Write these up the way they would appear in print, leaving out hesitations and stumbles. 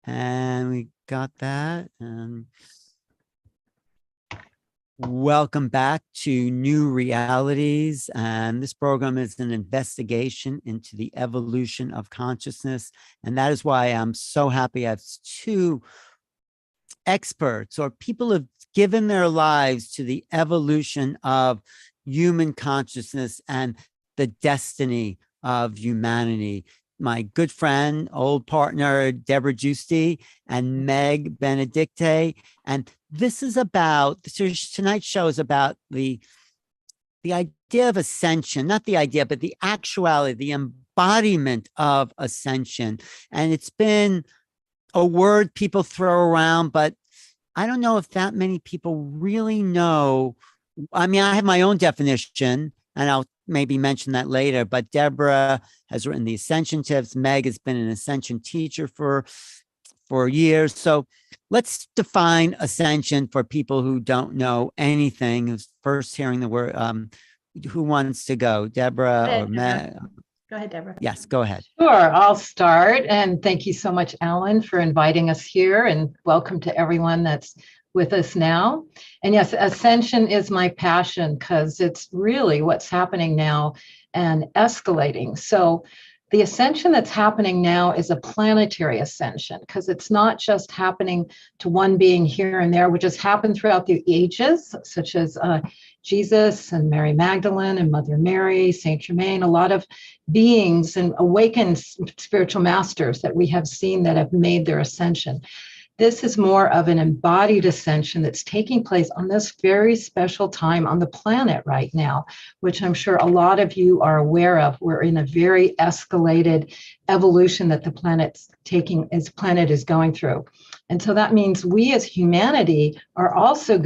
And we got that. Welcome back to New Realities. And this program is an investigation into the evolution of consciousness. And that is why I'm so happy I have two experts or people who have given their lives to the evolution of human consciousness and the destiny of humanity. My good friend, old partner, Debra Guisti, and Meg Benedicte. And this is about, tonight's show is about the idea of ascension, not the idea, but the actuality, the embodiment of ascension. And it's been a word people throw around, but I don't know if that many people really know. I mean, I have my own definition, and I'll maybe mention that later, but Debra has written the Ascension tips. Meg has been an Ascension teacher for years. So let's define ascension for people who don't know anything, who's first hearing the word. Who wants to go? Debra or Meg? Go ahead, Debra. Yes, go ahead. Sure, I'll start. And thank you so much, Alan, for inviting us here, and welcome to everyone that's with us now. And yes, Ascension is my passion because it's really what's happening now and escalating. So the ascension that's happening now is a planetary ascension, because it's not just happening to one being here and there, which has happened throughout the ages, such as Jesus and Mary Magdalene and Mother Mary, Saint Germain, a lot of beings and awakened spiritual masters that we have seen that have made their ascension. This is more of an embodied ascension that's taking place on this very special time on the planet right now, which I'm sure a lot of you are aware of. We're in a very escalated evolution that the planet is going through. And so that means we as humanity are also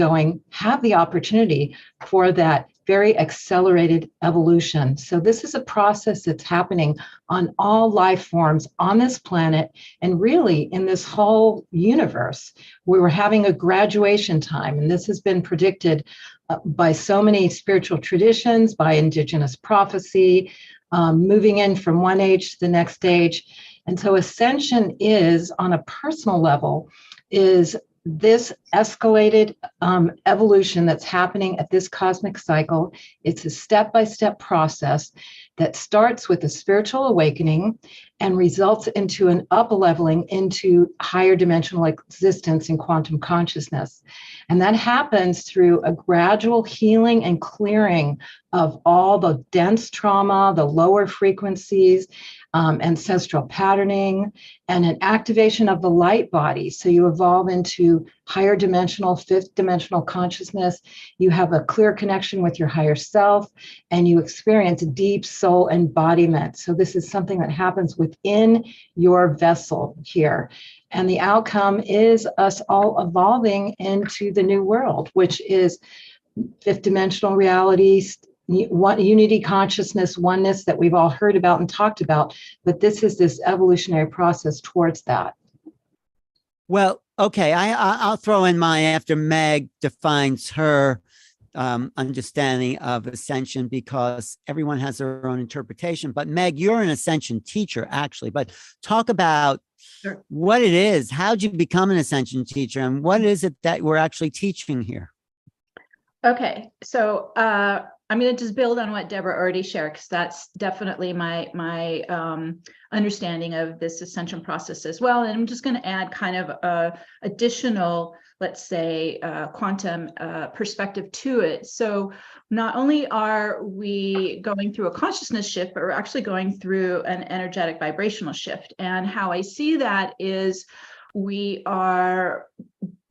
have the opportunity for that very accelerated evolution. So this is a process that's happening on all life forms on this planet and really in this whole universe. We were having a graduation time, and this has been predicted by so many spiritual traditions, by indigenous prophecy, moving in from one age to the next age. And so ascension is, on a personal level, is this escalated evolution that's happening at this cosmic cycle. It's a step-by-step process that starts with a spiritual awakening and results into an up-leveling into higher dimensional existence in quantum consciousness. And that happens through a gradual healing and clearing of all the dense trauma, the lower frequencies, ancestral patterning, and an activation of the light body. So you evolve into higher dimensional, fifth dimensional consciousness. You have a clear connection with your higher self, and you experience deep soul embodiment. So this is something that happens within your vessel here. And the outcome is us all evolving into the new world, which is fifth dimensional realities, unity consciousness, oneness that we've all heard about and talked about, but this is this evolutionary process towards that. Well, okay, I'll throw in mine after Meg defines her understanding of ascension, because everyone has their own interpretation. But Meg, you're an ascension teacher, actually, but talk about what it is. How'd you become an ascension teacher, and what is it that we're actually teaching here? Okay, so I'm going to just build on what Debra already shared, because that's definitely my understanding of this ascension process as well. And I'm just going to add kind of a additional, let's say, quantum perspective to it. So not only are we going through a consciousness shift, but we're actually going through an energetic vibrational shift. And how I see that is we are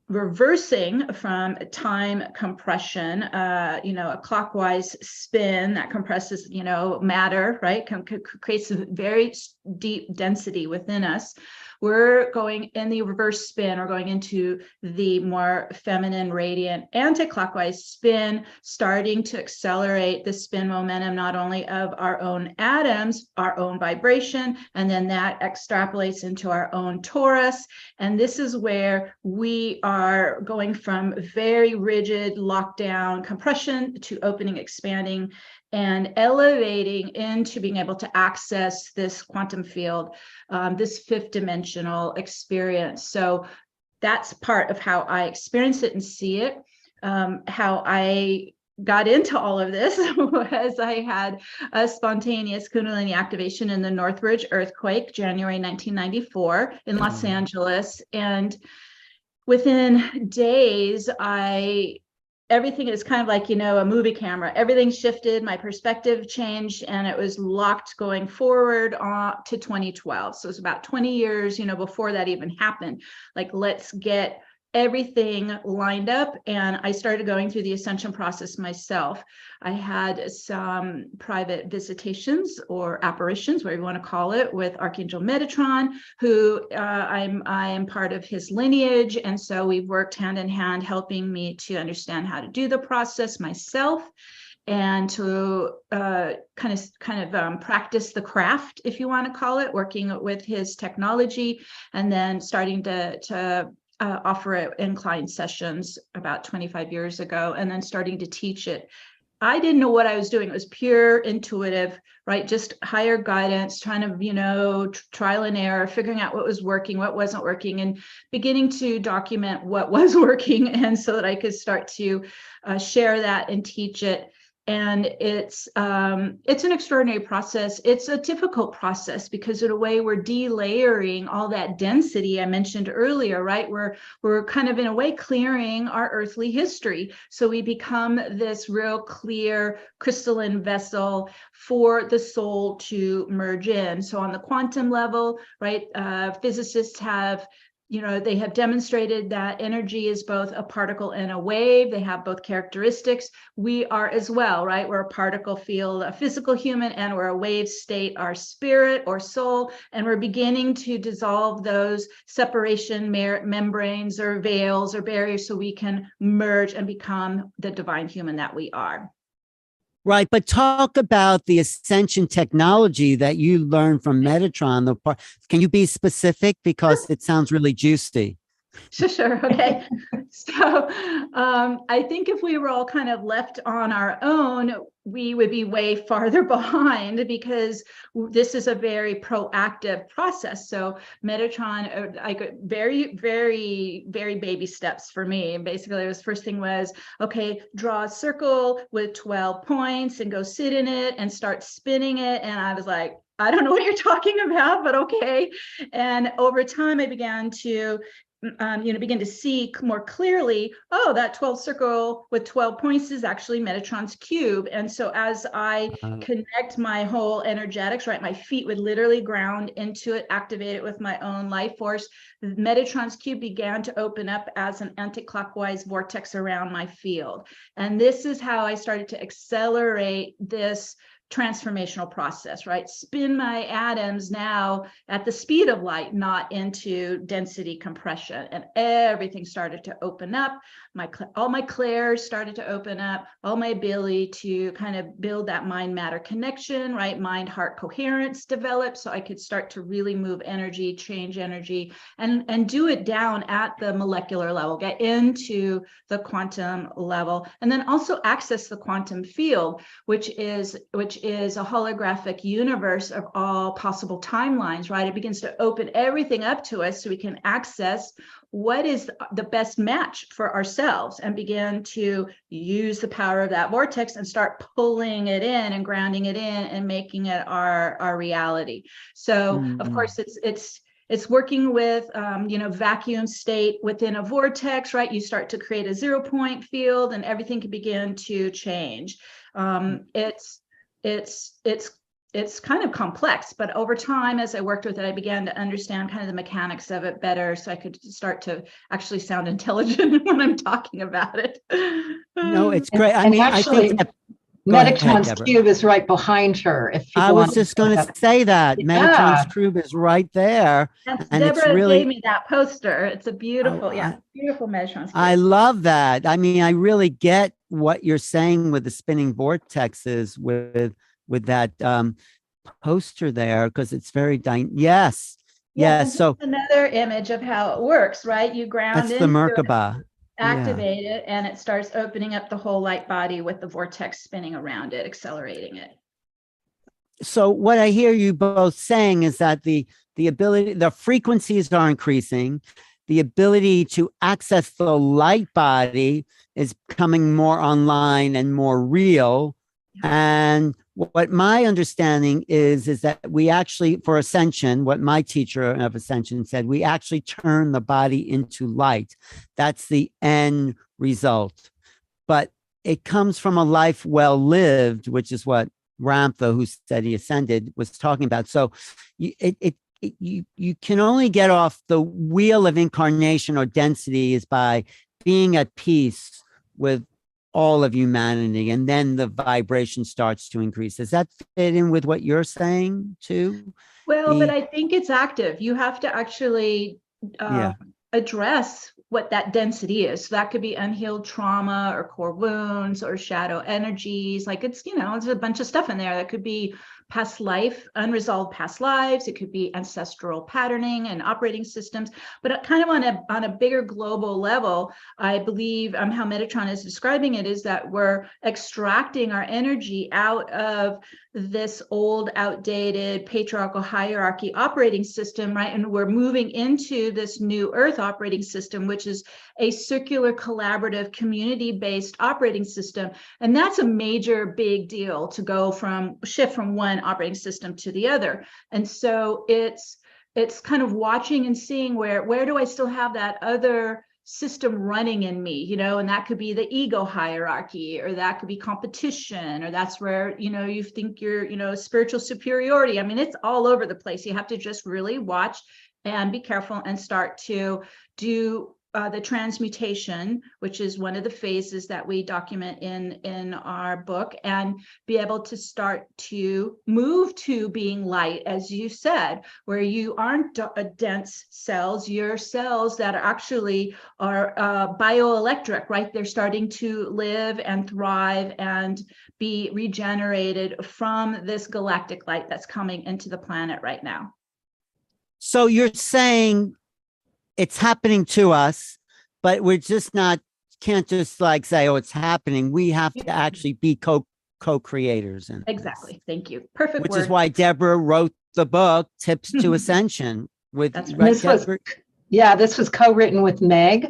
reversing from time compression, a clockwise spin that compresses, matter, right? Creates a very deep density within us. We're going in the reverse spin, or going into the more feminine, radiant, anti-clockwise spin, starting to accelerate the spin momentum, not only of our own atoms, our own vibration, and then that extrapolates into our own torus. And this is where we are going from very rigid lockdown compression to opening, expanding, and elevating into being able to access this quantum field, this fifth dimensional experience. So that's part of how I experience it and see it. How I got into all of this was I had a spontaneous Kundalini activation in the Northridge earthquake, January 1994 in Los Angeles. And within days, everything is kind of like, a movie camera. Everything shifted, my perspective changed, and it was locked going forward to 2012. So it was about 20 years, before that even happened. Like, let's get everything lined up. And I started going through the ascension process myself. I had some private visitations or apparitions, whatever you want to call it, with Archangel Metatron, who I am part of his lineage. And so we've worked hand in hand, helping me to understand how to do the process myself, and to kind of practice the craft, if you want to call it, working with his technology, and then starting to offer it in client sessions about 25 years ago, and then starting to teach it. I didn't know what I was doing. It was pure intuitive, right? Just higher guidance, trying to, trial and error, figuring out what was working, what wasn't working, and beginning to document what was working, and so that I could start to share that and teach it. And it's an extraordinary process. It's a difficult process because, in a way, we're delayering all that density I mentioned earlier, right? We're kind of, in a way, clearing our earthly history. So we become this real clear crystalline vessel for the soul to merge in. So on the quantum level, right, physicists have they have demonstrated that energy is both a particle and a wave. They have both characteristics. We are as well, right? We're a particle field, a physical human, and we're a wave state, our spirit or soul. And we're beginning to dissolve those separation membranes or veils or barriers so we can merge and become the divine human that we are. Right. But talk about the Ascension technology that you learned from Metatron. Can you be specific? Because it sounds really juicy. Sure. Okay. So I think if we were all kind of left on our own, we would be way farther behind, because this is a very proactive process. So Metatron, very, very, very baby steps for me. Basically, the first thing was, okay, draw a circle with 12 points and go sit in it and start spinning it. And I was like, I don't know what you're talking about, but okay. And over time, I began to begin to see more clearly, that 12 circle with 12 points is actually Metatron's cube. And so as I connect my whole energetics, right, my feet would literally ground into it, activate it with my own life force. Metatron's cube began to open up as an anti-clockwise vortex around my field. And this is how I started to accelerate this transformational process, right? Spin my atoms now at the speed of light, not into density compression. And everything started to open up. All my clairs started to open up, all my ability to kind of build that mind-matter connection, right? Mind-heart coherence developed, so I could start to really move energy, change energy, and do it down at the molecular level, get into the quantum level, and then also access the quantum field, which is a holographic universe of all possible timelines, right? It begins to open everything up to us so we can access what is the best match for ourselves and begin to use the power of that vortex and start pulling it in and grounding it in and making it our reality. So of course it's working with vacuum state within a vortex, right? You start to create a 0 point field and everything can begin to change. It's kind of complex, but over time, as I worked with it, I began to understand kind of the mechanics of it better, so I could start to actually sound intelligent when I'm talking about it. No, it's great. I think Metatron's cube is right behind her. I was just going to say that Metatron's cube is right there. And Debra gave me that poster. It's a beautiful, beautiful Metatron's cube. I love that. I mean, I really get what you're saying with the spinning vortexes with that poster there, because it's very yes. So another image of how it works, right? You ground that's the Merkaba. activate it, and it starts opening up the whole light body with the vortex spinning around it, accelerating it. So what I hear you both saying is that the frequencies are increasing, the ability to access the light body is coming more online and more real. And what my understanding is that we actually, for Ascension, what my teacher of Ascension said, we actually turn the body into light. That's the end result. But it comes from a life well lived, which is what Ramtha, who said he ascended, was talking about. So you can only get off the wheel of incarnation or density is by being at peace with all of humanity, and then the vibration starts to increase. Does that fit in with what you're saying too? Well, but I think it's active. You have to actually address what that density is. So that could be unhealed trauma or core wounds or shadow energies. Like it's, there's a bunch of stuff in there that could be past life, unresolved past lives. It could be ancestral patterning and operating systems, but kind of on a bigger global level, I believe how Metatron is describing it is that we're extracting our energy out of this old, outdated patriarchal hierarchy operating system, right? And we're moving into this new Earth operating system, which is a circular, collaborative, community-based operating system. And that's a major, big deal to shift from one operating system to the other. And so it's kind of watching and seeing where do I still have that other system running in me, and that could be the ego hierarchy, or that could be competition, or that's where, you think you're, spiritual superiority. I mean, it's all over the place. You have to just really watch and be careful and start to do the transmutation, which is one of the phases that we document in our book, and be able to start to move to being light, as you said, where you aren't dense cells, you're cells that actually are bioelectric, right? They're starting to live and thrive and be regenerated from this galactic light that's coming into the planet right now. So you're saying it's happening to us, but we're just can't just like say, oh, it's happening. We have to actually be co-creators. Exactly. Thank you. Perfect Which word. is why Debra wrote the book, Tips to Ascension. This was co-written with Meg.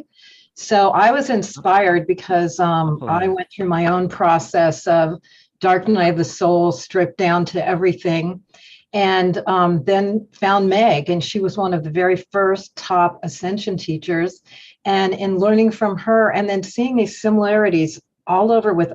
So I was inspired because I went through my own process of dark night of the soul, stripped down to everything. And then found Meg, and she was one of the very first top Ascension teachers. And in learning from her and then seeing these similarities all over with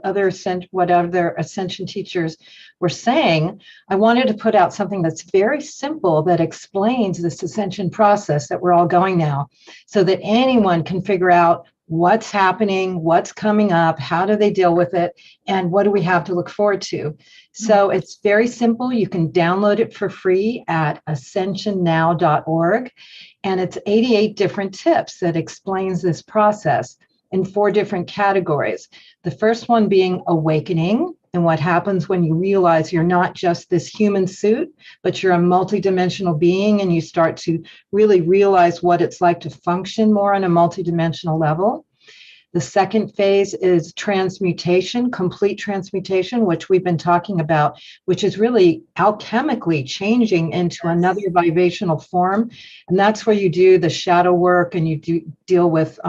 what other Ascension teachers were saying, I wanted to put out something that's very simple that explains this Ascension process that we're all going now, so that anyone can figure out what's happening, what's coming up, how do they deal with it, and what do we have to look forward to. So it's very simple. You can download it for free at ascensionnow.org. And it's 88 different tips that explains this process in 4 different categories. The first one being awakening, and what happens when you realize you're not just this human suit, but you're a multidimensional being, and you start to really realize what it's like to function more on a multidimensional level. The second phase is transmutation, complete transmutation, which we've been talking about, which is really alchemically changing into another vibrational form. And that's where you do the shadow work, and you deal with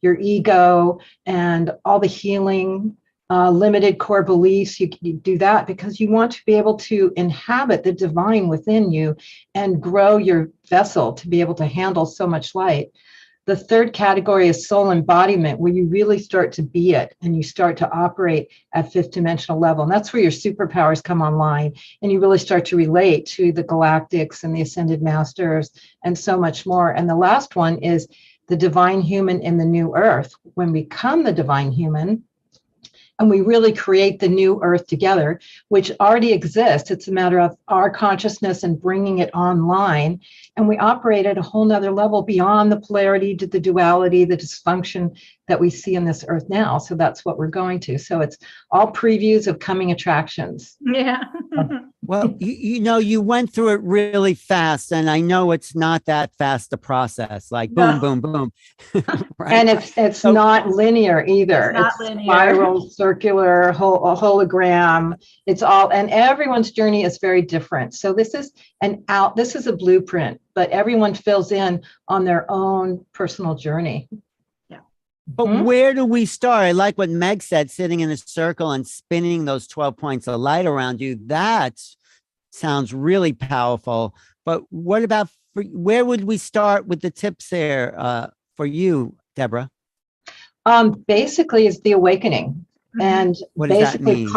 your ego and all the healing, limited core beliefs. You do that because you want to be able to inhabit the divine within you and grow your vessel to be able to handle so much light. The third category is soul embodiment, where you really start to be it and you start to operate at 5th dimensional level. And that's where your superpowers come online, and you really start to relate to the galactics and the ascended masters and so much more. And the last one is the divine human in the new earth. When we become the divine human, and we really create the new earth together, which already exists. It's a matter of our consciousness and bringing it online. And we operate at a whole nother level beyond the polarity, to the duality, the dysfunction that we see in this earth now. So that's what we're going to. So it's all previews of coming attractions. Yeah. Well, you went through it really fast, and I know it's not that fast a process, like boom, boom, boom. Right? And it's not linear either. It's linear. Spiral, circular, a hologram. It's all, and everyone's journey is very different. So this is a blueprint, but everyone fills in on their own personal journey. But where do we start? I like what Meg said, sitting in a circle and spinning those 12 points of light around you. That sounds really powerful. But what about, where would we start with the tips there for you, Debra? Basically, it's the awakening. And what does that mean?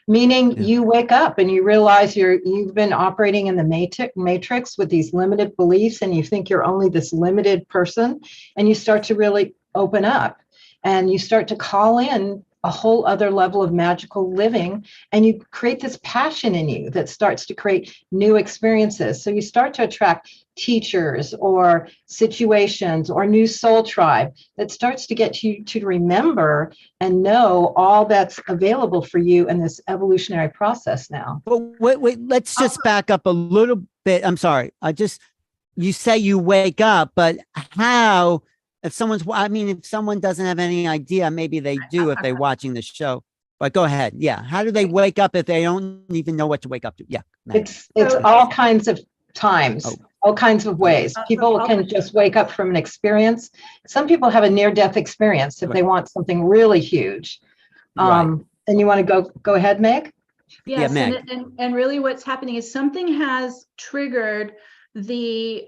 Meaning you wake up and you realize you've been operating in the matrix with these limited beliefs, and you think you're only this limited person, and you start to really open up and you start to call in a whole other level of magical living, and you create this passion in you that starts to create new experiences. So you start to attract teachers or situations or new soul tribe that starts to get you to remember and know all that's available for you in this evolutionary process now. Well, wait, let's just back up a little bit. I'm sorry. You say you wake up, but how? If someone doesn't have any idea, maybe they do if they're watching the show. But go ahead. Yeah. How do they wake up if they don't even know what to wake up to? Yeah. It's all kinds of times, all kinds of ways. People can just wake up from an experience. Some people have a near-death experience if they want something really huge. And you want to go ahead, Meg? Yes. Yeah, Meg. And really what's happening is something has triggered the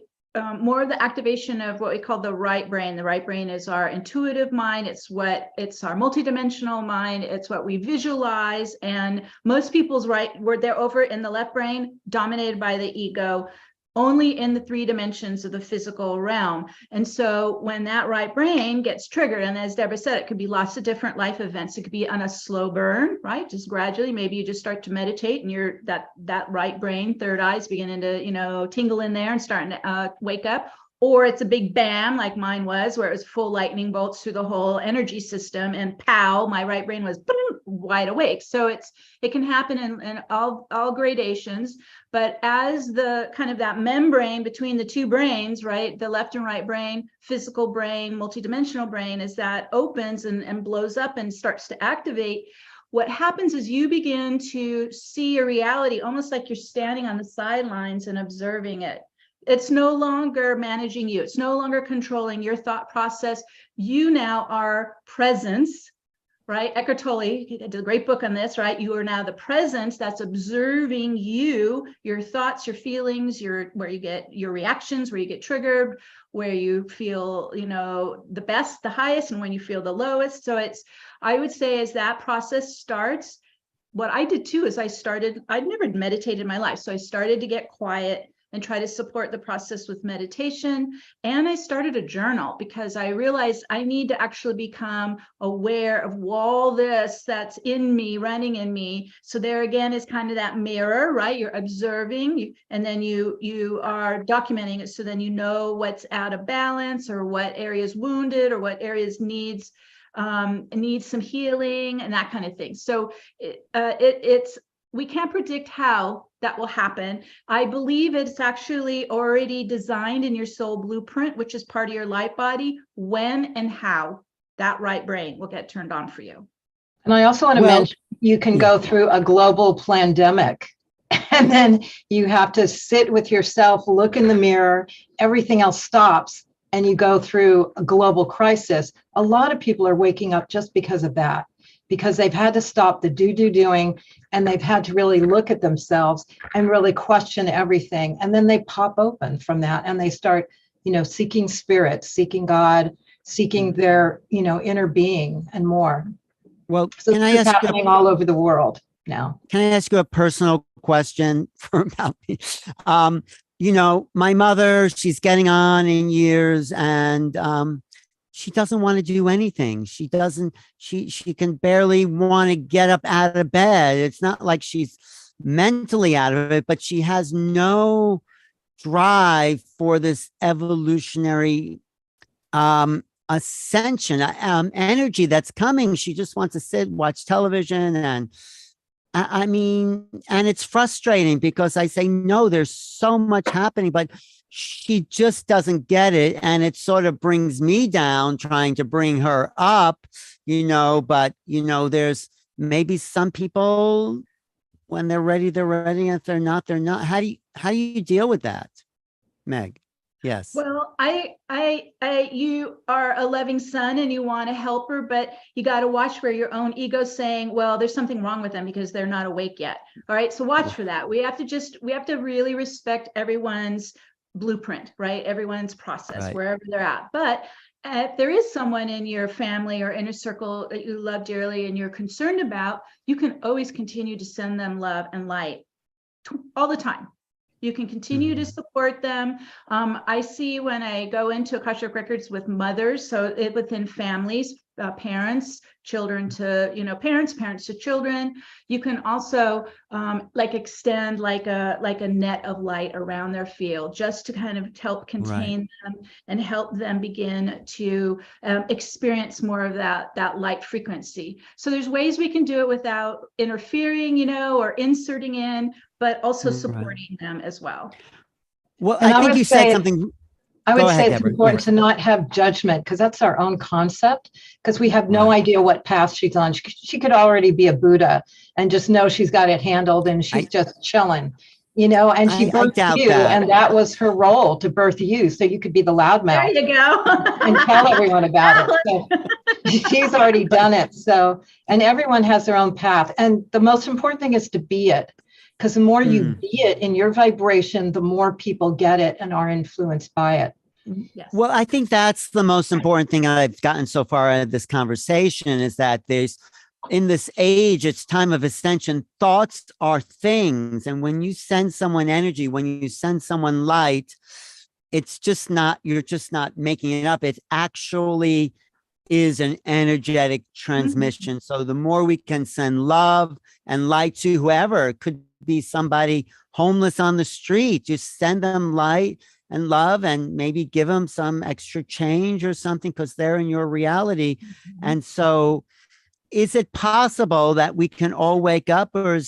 more of the activation of what we call the right brain. The right brain is our intuitive mind. It's our multidimensional mind. It's what we visualize. And most people's they're over in the left brain, dominated by the ego, only in the 3 dimensions of the physical realm. And so when that right brain gets triggered, and as Debra said, it could be lots of different life events. It could be on a slow burn, right? Just gradually, maybe you just start to meditate and that right brain, third eye is beginning to, tingle in there and starting to wake up. Or it's a big bam, like mine was, where it was full lightning bolts through the whole energy system, and pow, my right brain was wide awake. So it can happen in all gradations. But as the kind of that membrane between the 2 brains, right, the left and right brain, physical brain, multidimensional brain, as that opens and blows up and starts to activate, what happens is you begin to see a reality almost like you're standing on the sidelines and observing it. It's no longer managing you. It's no longer controlling your thought process. You now are presence, right? Eckhart Tolle did a great book on this, right? You are now the presence that's observing you, your thoughts, your feelings, where you get your reactions, where you get triggered, where you feel, the best, the highest, and when you feel the lowest. So I would say as that process starts, what I did too is I'd never meditated in my life. So I started to get quiet and try to support the process with meditation. And I started a journal because I realized I need to actually become aware of all this that's in me, running in me. So there again is kind of that mirror, right? You're observing, and then you are documenting it. So then you know what's out of balance, or what areas wounded, or what areas needs some healing, and that kind of thing. So we can't predict how that will happen. I believe it's actually already designed in your soul blueprint, which is part of your light body, when and how that right brain will get turned on for you. And I also want to mention, you can go through a global pandemic, and then you have to sit with yourself, look in the mirror, everything else stops, and you go through a global crisis. A lot of people are waking up just because of that, because they've had to stop the doing, and they've had to really look at themselves and really question everything. And then they pop open from that, and they start, seeking spirit, seeking God, seeking their, inner being and more. Well, so this is happening all over the world now. Can I ask you a personal question about me? My mother, she's getting on in years, and she doesn't want to do anything. She can barely want to get up out of bed. It's not like she's mentally out of it, but she has no drive for this evolutionary ascension, energy that's coming. She just wants to sit, watch television, and I mean, and it's frustrating because I say, no, there's so much happening, but she just doesn't get it. And it sort of brings me down trying to bring her up, but, there's maybe some people, when they're ready, they're ready. And if they're not, they're not. How do you deal with that, Meg? Yes. Well, you are a loving son and you want to help her, but you got to watch where your own ego's saying, well, there's something wrong with them because they're not awake yet. All right. So watch for that. We have to really respect everyone's blueprint, right? Everyone's process, right, wherever they're at. But if there is someone in your family or inner circle that you love dearly and you're concerned about, you can always continue to send them love and light all the time. You can continue to support them. I see when I go into Akashic Records with mothers, so within families, parents, children to, parents to children. You can also extend like a net of light around their field, just to kind of help contain them and help them begin to experience more of that light frequency. So there's ways we can do it without interfering, or inserting in, but also supporting them as well. Well, I think you said something. I would say it's Debra. important to not have judgment, because that's our own concept, because we have no idea what path she's on. She could already be a Buddha and just know she's got it handled and she's just chilling, and she birthed you, and that was her role, to birth you, so you could be the loudmouth. There you go. And tell everyone about it. So she's already done it. So, and everyone has their own path. And the most important thing is to be it. Because the more you be it in your vibration, the more people get it and are influenced by it. Yes. Well, I think that's the most important thing I've gotten so far out of this conversation, is that in this age, it's time of ascension, thoughts are things. And when you send someone energy, when you send someone light, you're just not making it up. It actually is an energetic transmission. So the more we can send love and light to whoever, it could be somebody homeless on the street, just send them light and love, and maybe give them some extra change or something, because they're in your reality. And so is it possible that we can all wake up, or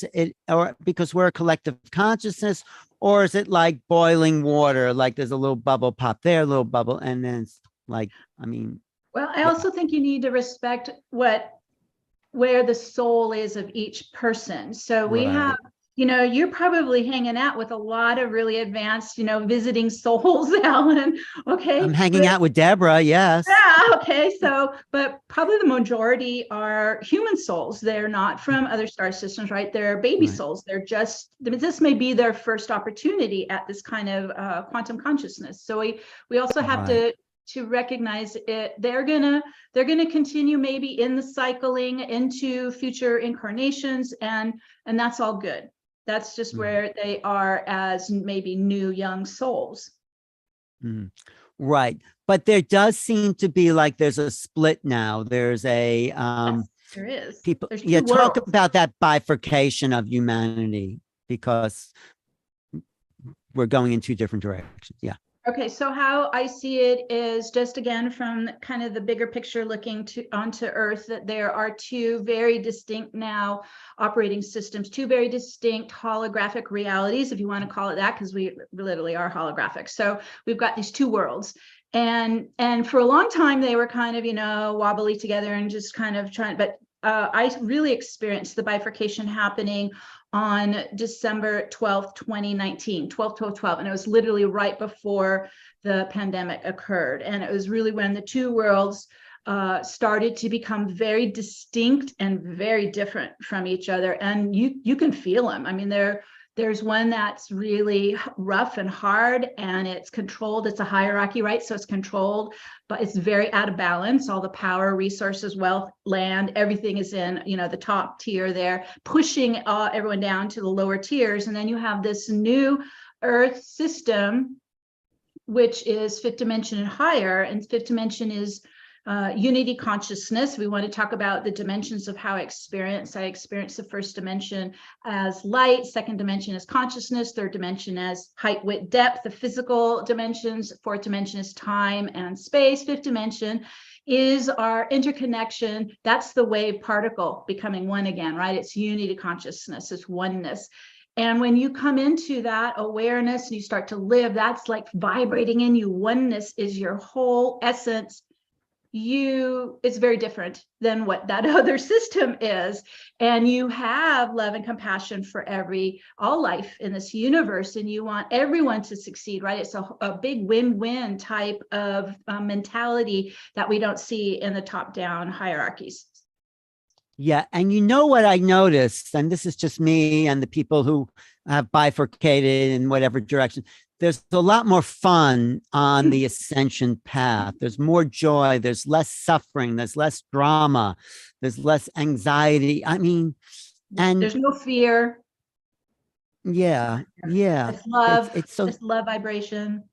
because we're a collective consciousness, or is it like boiling water, like there's a little bubble pop there, a little bubble, and then it's like, well, I also think you need to respect where the soul is of each person. So we have, you're probably hanging out with a lot of really advanced, visiting souls, Alan. Okay. I'm hanging out with Debra. Yes. Yeah. Okay. So, but probably the majority are human souls. They're not from other star systems, right? They're baby souls. They're this may be their first opportunity at this kind of quantum consciousness. So we also have to recognize it. They're gonna continue maybe in the cycling into future incarnations, and that's all good. That's just where they are as maybe new young souls. Right. But there does seem to be like there's a split now. There's a yes, there is. People talk about that bifurcation of humanity, because we're going in two different directions. Yeah. Okay, so how I see it is just, again, from kind of the bigger picture looking onto Earth, that there are two very distinct now operating systems, two very distinct holographic realities, if you want to call it that, because we literally are holographic. So we've got these two worlds. And for a long time, they were kind of, wobbly together and just kind of trying, but I really experienced the bifurcation happening on December 12th, 2019, 12/12/12. And it was literally right before the pandemic occurred. And it was really when the two worlds started to become very distinct and very different from each other. And you can feel them. I mean, there's one that's really rough and hard, and it's controlled. It's a hierarchy, right? So it's controlled, but it's very out of balance. All the power, resources, wealth, land, everything is in, the top tier there, pushing everyone down to the lower tiers. And then you have this new Earth system, which is fifth dimension and higher. And fifth dimension is unity consciousness. We want to talk about the dimensions of how I experience the first dimension as light, second dimension as consciousness, third dimension as height, width, depth, the physical dimensions, fourth dimension is time and space, fifth dimension is our interconnection. That's the wave particle becoming one again, right? It's unity consciousness, it's oneness. And when you come into that awareness and you start to live, that's like vibrating in you. Oneness is your whole essence. It's very different than what that other system is. And you have love and compassion for all life in this universe, and you want everyone to succeed, right? It's a big win-win type of mentality that we don't see in the top-down hierarchies. Yeah. And you know what I noticed, and this is just me and the people who have bifurcated in whatever direction, there's a lot more fun on the ascension path. There's more joy. There's less suffering. There's less drama. There's less anxiety. I mean, and there's no fear. Yeah. It's love. It's so, it's love vibration.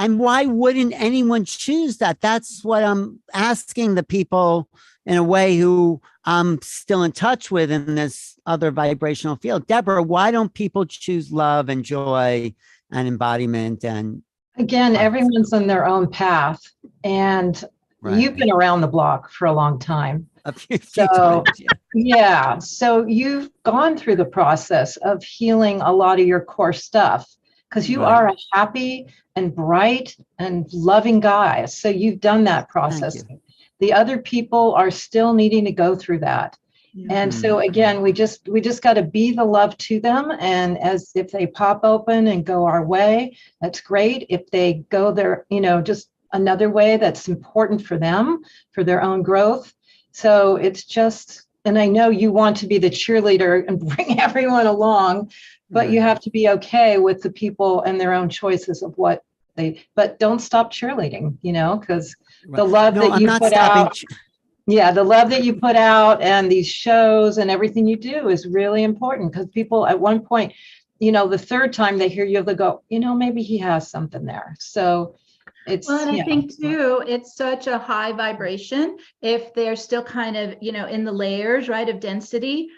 And why wouldn't anyone choose that? That's what I'm asking the people in a way who I'm still in touch with in this other vibrational field. Debra, why don't people choose love and joy and embodiment? And again, everyone's on their own path, and you've been around the block for a long time. A few times, yeah. So you've gone through the process of healing a lot of your core stuff, because you are a happy and bright and loving guy. So you've done that process. The other people are still needing to go through that. And so again, we just got to be the love to them. And as if they pop open and go our way, that's great. If they go their, just another way that's important for them, for their own growth. So it's just, and I know you want to be the cheerleader and bring everyone along, but you have to be okay with the people and their own choices of what but don't stop cheerleading, because the love that you put out. Yeah, the love that you put out and these shows and everything you do is really important, because people at one point, the third time they hear you, they go, maybe he has something there. So it's. Well, and I think too, it's such a high vibration. If they're still kind of, in the layers, right, of density,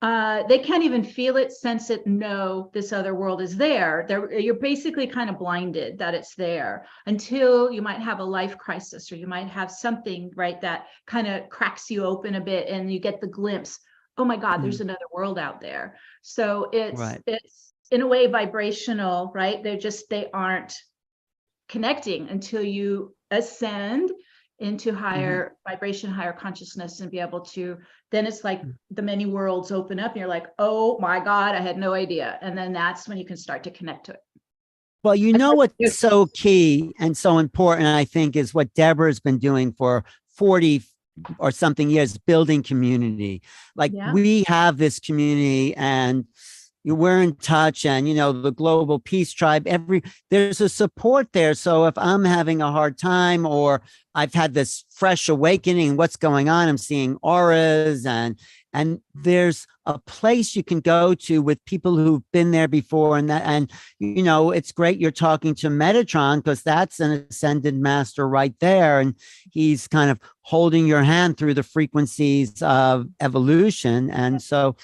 they can't even feel it, sense it, know this other world is there. You're basically kind of blinded that it's there until you might have a life crisis, or you might have something, right, that kind of cracks you open a bit and you get the glimpse, oh my God, there's another world out there. So it's in a way vibrational, right? They aren't connecting until you ascend into higher vibration, higher consciousness, and be able to, then it's like the many worlds open up and you're like, oh my God, I had no idea. And then that's when you can start to connect to it. Well, what's so key and so important, I think, is what Debra has been doing for 40 or something years, building community. Like we have this community and we're in touch, and the Global Peace Tribe, there's a support there. So if I'm having a hard time, or I've had this fresh awakening, what's going on, I'm seeing auras, and there's a place you can go to with people who've been there before. And it's great you're talking to Metatron, because that's an ascended master right there, and he's kind of holding your hand through the frequencies of evolution. And so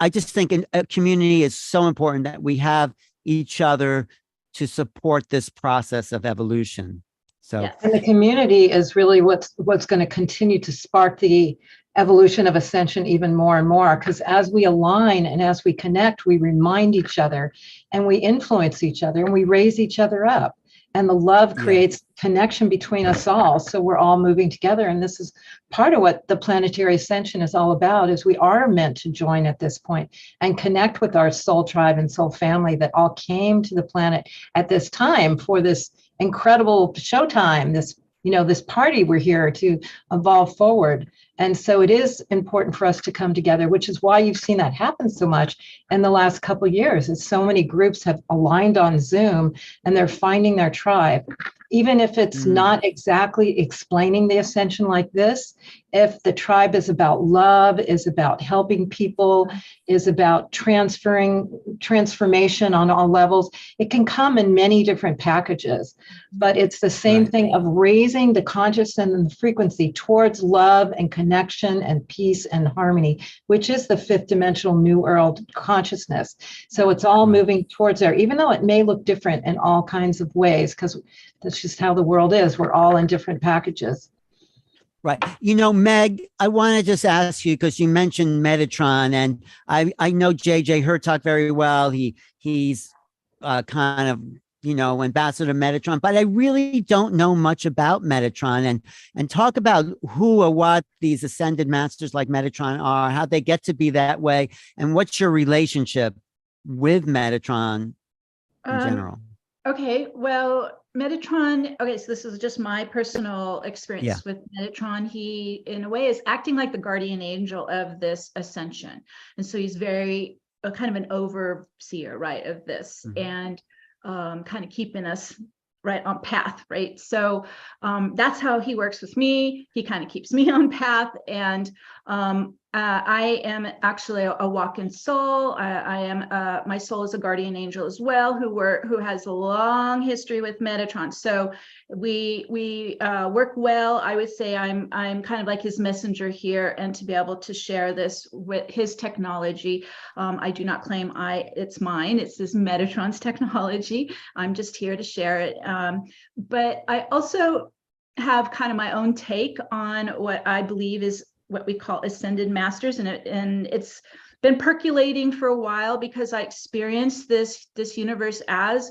I just think a community is so important, that we have each other to support this process of evolution. So, and the community is really what's going to continue to spark the evolution of ascension even more and more, because as we align and as we connect, we remind each other and we influence each other and we raise each other up. And the love creates connection between us all. So we're all moving together. And this is part of what the planetary ascension is all about, is we are meant to join at this point and connect with our soul tribe and soul family that all came to the planet at this time for this incredible showtime, this party we're here to evolve forward. And so it is important for us to come together, which is why you've seen that happen so much in the last couple of years, as so many groups have aligned on Zoom and they're finding their tribe. Even if it's not exactly explaining the ascension like this, if the tribe is about love, is about helping people, is about transformation on all levels, it can come in many different packages. But it's the same thing of raising the consciousness and the frequency towards love and connection and peace and harmony, which is the fifth dimensional new world consciousness. So it's all moving towards there, even though it may look different in all kinds of ways, because that's just how the world is. We're all in different packages. Right. You know, Meg, I want to just ask you, because you mentioned Metatron, and I know JJ Hurtak very well. He's kind of, you know, ambassador to Metatron, but I really don't know much about Metatron, and talk about who or what these ascended masters like Metatron are, how they get to be that way, and what's your relationship with Metatron in general. Okay, well, Metatron, okay, so this is just my personal experience with Metatron. He, in a way, is acting like the guardian angel of this ascension. And so he's very kind of an overseer, right, of this, and kind of keeping us right on path, right? So that's how he works with me. He kind of keeps me on path, and I am actually a walk-in soul. I am my soul is a guardian angel as well, who has a long history with Metatron. So we work well. I would say I'm kind of like his messenger here, and to be able to share this with his technology. I do not claim it's mine. It's this Metatron's technology. I'm just here to share it. But I also have kind of my own take on what I believe is what we call ascended masters, and it's been percolating for a while, because I experienced this universe as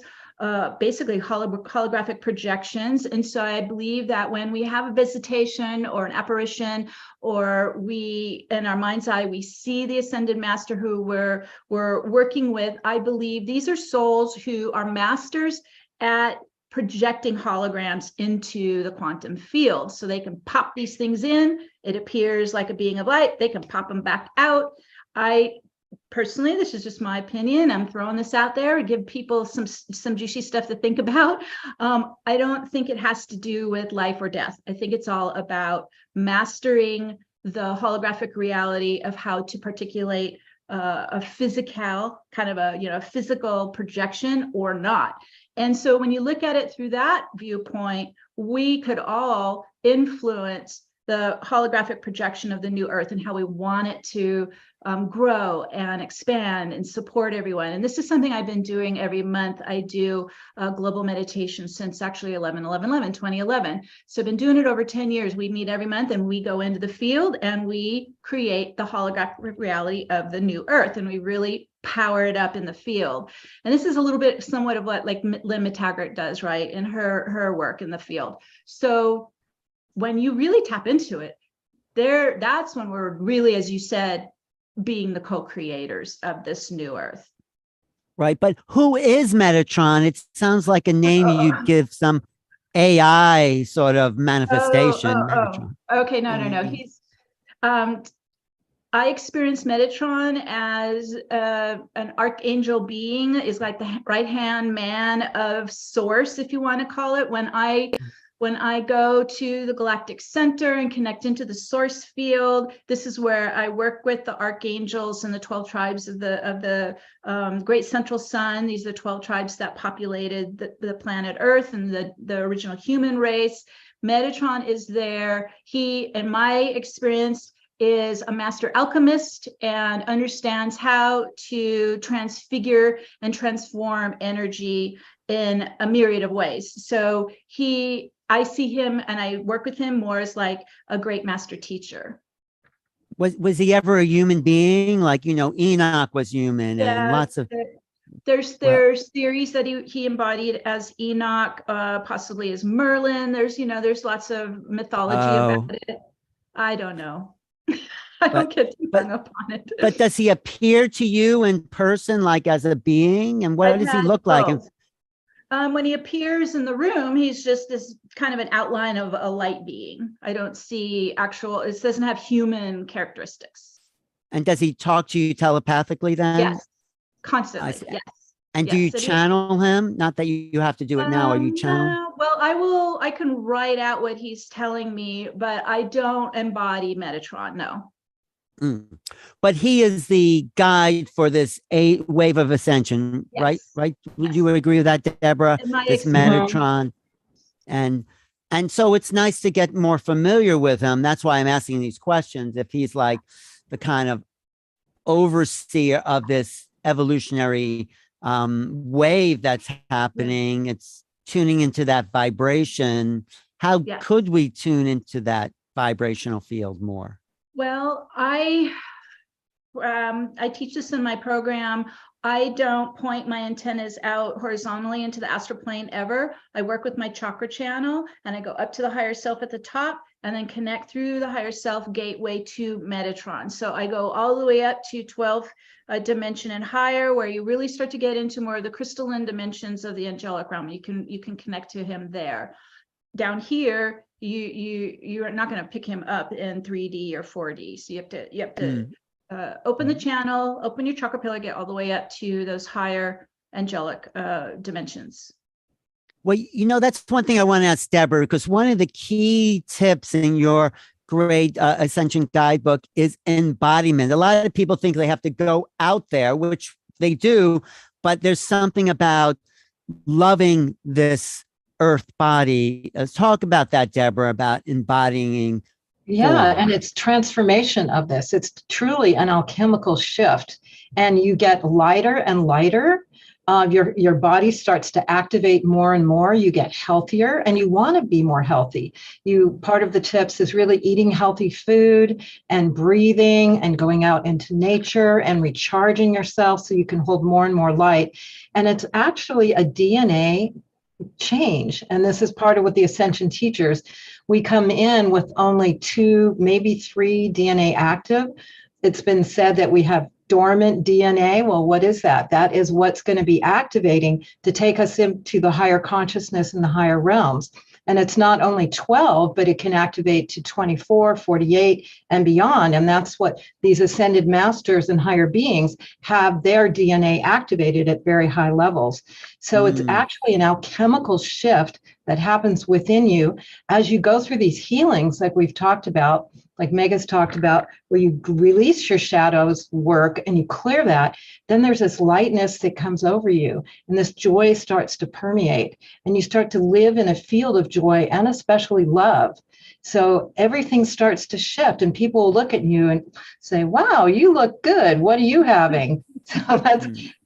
basically holographic projections. And so I believe that when we have a visitation or an apparition, or we, in our mind's eye, we see the ascended master who we're working with, I believe these are souls who are masters at projecting holograms into the quantum field. So they can pop these things in. It appears like a being of light. They can pop them back out. I personally, this is just my opinion, I'm throwing this out there to give people some juicy stuff to think about. I don't think it has to do with life or death. I think it's all about mastering the holographic reality of how to particulate a physical kind of a physical projection or not. And so when you look at it through that viewpoint, we could all influence the holographic projection of the new earth and how we want it to grow and expand and support everyone. And this is something I've been doing every month. I do global meditation since actually 2011. So I've been doing it over 10 years. We meet every month and we go into the field and we create the holographic reality of the new earth, and we really power it up in the field. And this is a little bit somewhat of what like Lynn McTaggart does, right, in her work in the field. So when you really tap into it, that's when we're really, as you said, being the co-creators of this new earth. Right. But who is Metatron? It sounds like a name you'd give some AI sort of manifestation. Metatron. Okay, no. He's I experienced Metatron as an archangel being, is like the right-hand man of source, if you want to call it. When I go to the galactic center and connect into the source field, this is where I work with the archangels and the 12 tribes of the great central sun. These are the 12 tribes that populated the planet Earth and the original human race. Metatron is there. He, in my experience, is a master alchemist and understands how to transfigure and transform energy in a myriad of ways. So I see him and I work with him more as like a great master teacher. Was he ever a human being? Like, Enoch was human, and lots of. There's theories that he embodied as Enoch, possibly as Merlin. There's lots of mythology about it. I don't know. I don't get too hung up on it. But does he appear to you in person, like as a being? And what does he look like? When he appears in the room, he's just this kind of an outline of a light being. I don't see it doesn't have human characteristics. And does he talk to you telepathically then? Yes, constantly, yes. And do you channel him? Not that you have to do it now. Are you channeling? Well, I can write out what he's telling me, but I don't embody Metatron, no. But he is the guide for this wave of ascension, Yes. right? Would you agree with that, Debra? This Metatron. And so it's nice to get more familiar with him. That's why I'm asking these questions. If he's like the kind of overseer of this evolutionary wave that's happening, it's tuning into that vibration. How could we tune into that vibrational field more? Well, I teach this in my program. I don't point my antennas out horizontally into the astral plane ever. I work with my chakra channel and I go up to the higher self at the top and then connect through the higher self gateway to Metatron. So I go all the way up to 12th dimension and higher, where you really start to get into more of the crystalline dimensions of the angelic realm. You can connect to him there. Down here, you're not going to pick him up in 3D or 4D. So you have to open the channel, open your chakra pillar, get all the way up to those higher angelic dimensions. Well, that's one thing I want to ask Debra, because one of the key tips in your great Ascension guidebook is embodiment. A lot of people think they have to go out there, which they do, but there's something about loving this earth body. Let's talk about that, Debra, about embodying. Yeah, and it's transformation of this. It's truly an alchemical shift, and you get lighter and lighter. Your body starts to activate more and more. You get healthier, and you want to be more healthy. Part of the tips is really eating healthy food and breathing and going out into nature and recharging yourself so you can hold more and more light. And it's actually a DNA change. And this is part of what the Ascension teachers, we come in with only 2, maybe 3 DNA active. It's been said that we have dormant DNA. Well, what is that? That is what's going to be activating to take us into the higher consciousness and the higher realms. And it's not only 12, but it can activate to 24, 48, and beyond. And that's what these ascended masters and higher beings have their DNA activated at very high levels. So it's actually an alchemical shift that happens within you as you go through these healings, like we've talked about, like Mega's talked about, where you release your shadows work and you clear that. Then there's this lightness that comes over you, and this joy starts to permeate, and you start to live in a field of joy and especially love. So everything starts to shift, and people will look at you and say, wow, you look good. What are you having? So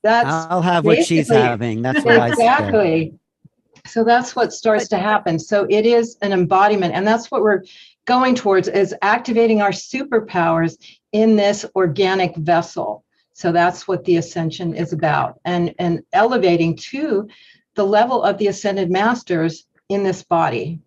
that's I'll have what she's having. That's what exactly. So that's what starts to happen. So it is an embodiment, and that's what we're going towards, is activating our superpowers in this organic vessel. So that's what the Ascension is about, and elevating to the level of the Ascended Masters in this body.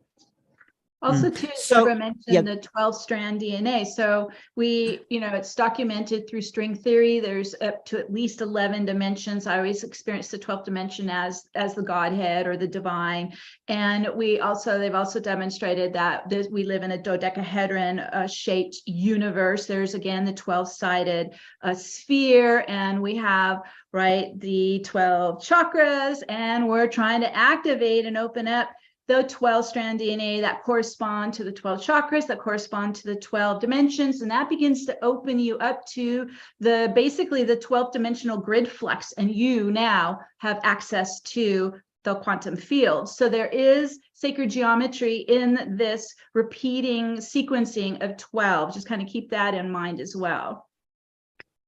Also, too, Debra mentioned the 12-strand DNA. So it's documented through string theory. There's up to at least 11 dimensions. I always experience the 12th dimension as the Godhead or the divine. And they've also demonstrated that we live in a dodecahedron shaped universe. There's, again, the 12-sided sphere, and we have the 12 chakras, and we're trying to activate and open up the 12-strand DNA that correspond to the 12 chakras, that correspond to the 12 dimensions, and that begins to open you up to basically the 12th dimensional grid flux, and you now have access to the quantum field. So there is sacred geometry in this repeating sequencing of 12. Just kind of keep that in mind as well.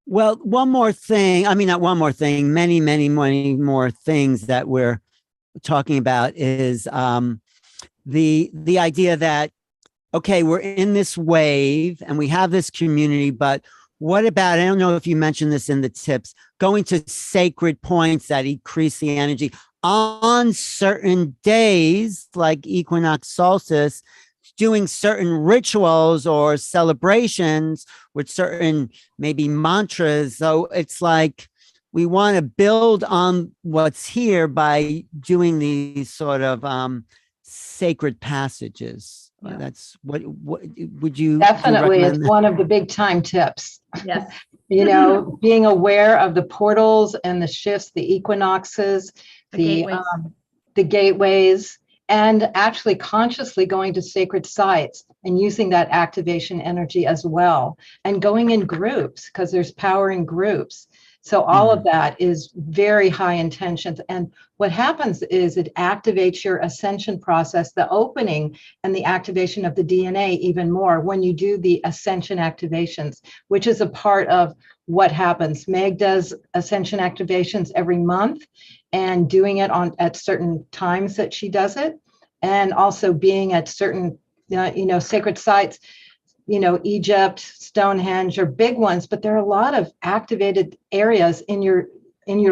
Well, one more thing, not one more thing, many, many, many more things that we're talking about is the idea that, okay, we're in this wave and we have this community, but what about, I don't know if you mentioned this in the tips, going to sacred points that increase the energy on certain days, like equinox solstice, doing certain rituals or celebrations with certain maybe mantras. So it's like, we want to build on what's here by doing these sort of sacred passages. Yeah. That's what would you Definitely, recommend it's that? one of the big time tips. Yes. Being aware of the portals and the shifts, the equinoxes, the gateways, and actually consciously going to sacred sites and using that activation energy as well, and going in groups, because there's power in groups. So all of that is very high intentions. And what happens is it activates your ascension process, the opening and the activation of the DNA even more when you do the ascension activations, which is a part of what happens. Meg does ascension activations every month, and doing it at certain times that she does it, and also being at certain sacred sites. Egypt, Stonehenge are big ones, but there are a lot of activated areas in your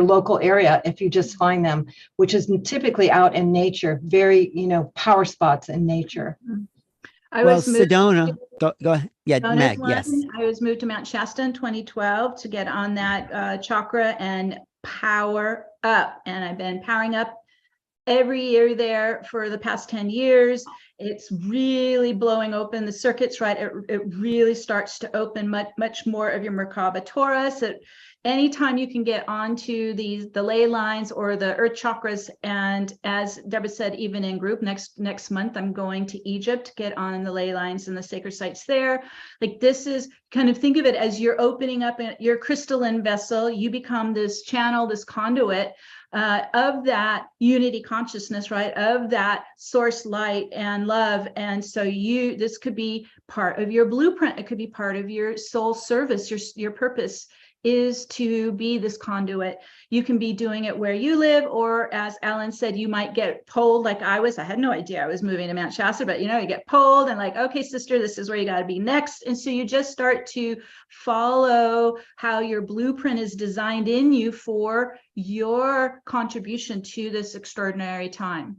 local area if you just find them, which is typically out in nature, very, power spots in nature. Sedona, go ahead. Yeah, Meg, yes. I was moved to Mount Shasta in 2012 to get on that chakra and power up. And I've been powering up every year there for the past 10 years. It's really blowing open the circuits, right? It really starts to open much more of your Merkaba torus. Anytime you can get onto the ley lines or the earth chakras, and as Debra said, even in group, next month I'm going to Egypt to get on the ley lines and the sacred sites there. Like, this is kind of, think of it as you're opening up your crystalline vessel. You become this channel, this conduit of that unity consciousness, right? Of that source light and love. And so this could be part of your blueprint. It could be part of your soul service. Your purpose is to be this conduit. You can be doing it where you live, or as Alan said, you might get pulled like I had no idea I was moving to Mount Shasta, but you get pulled and like, okay, sister, this is where you got to be next. And so you just start to follow how your blueprint is designed in you for your contribution to this extraordinary time.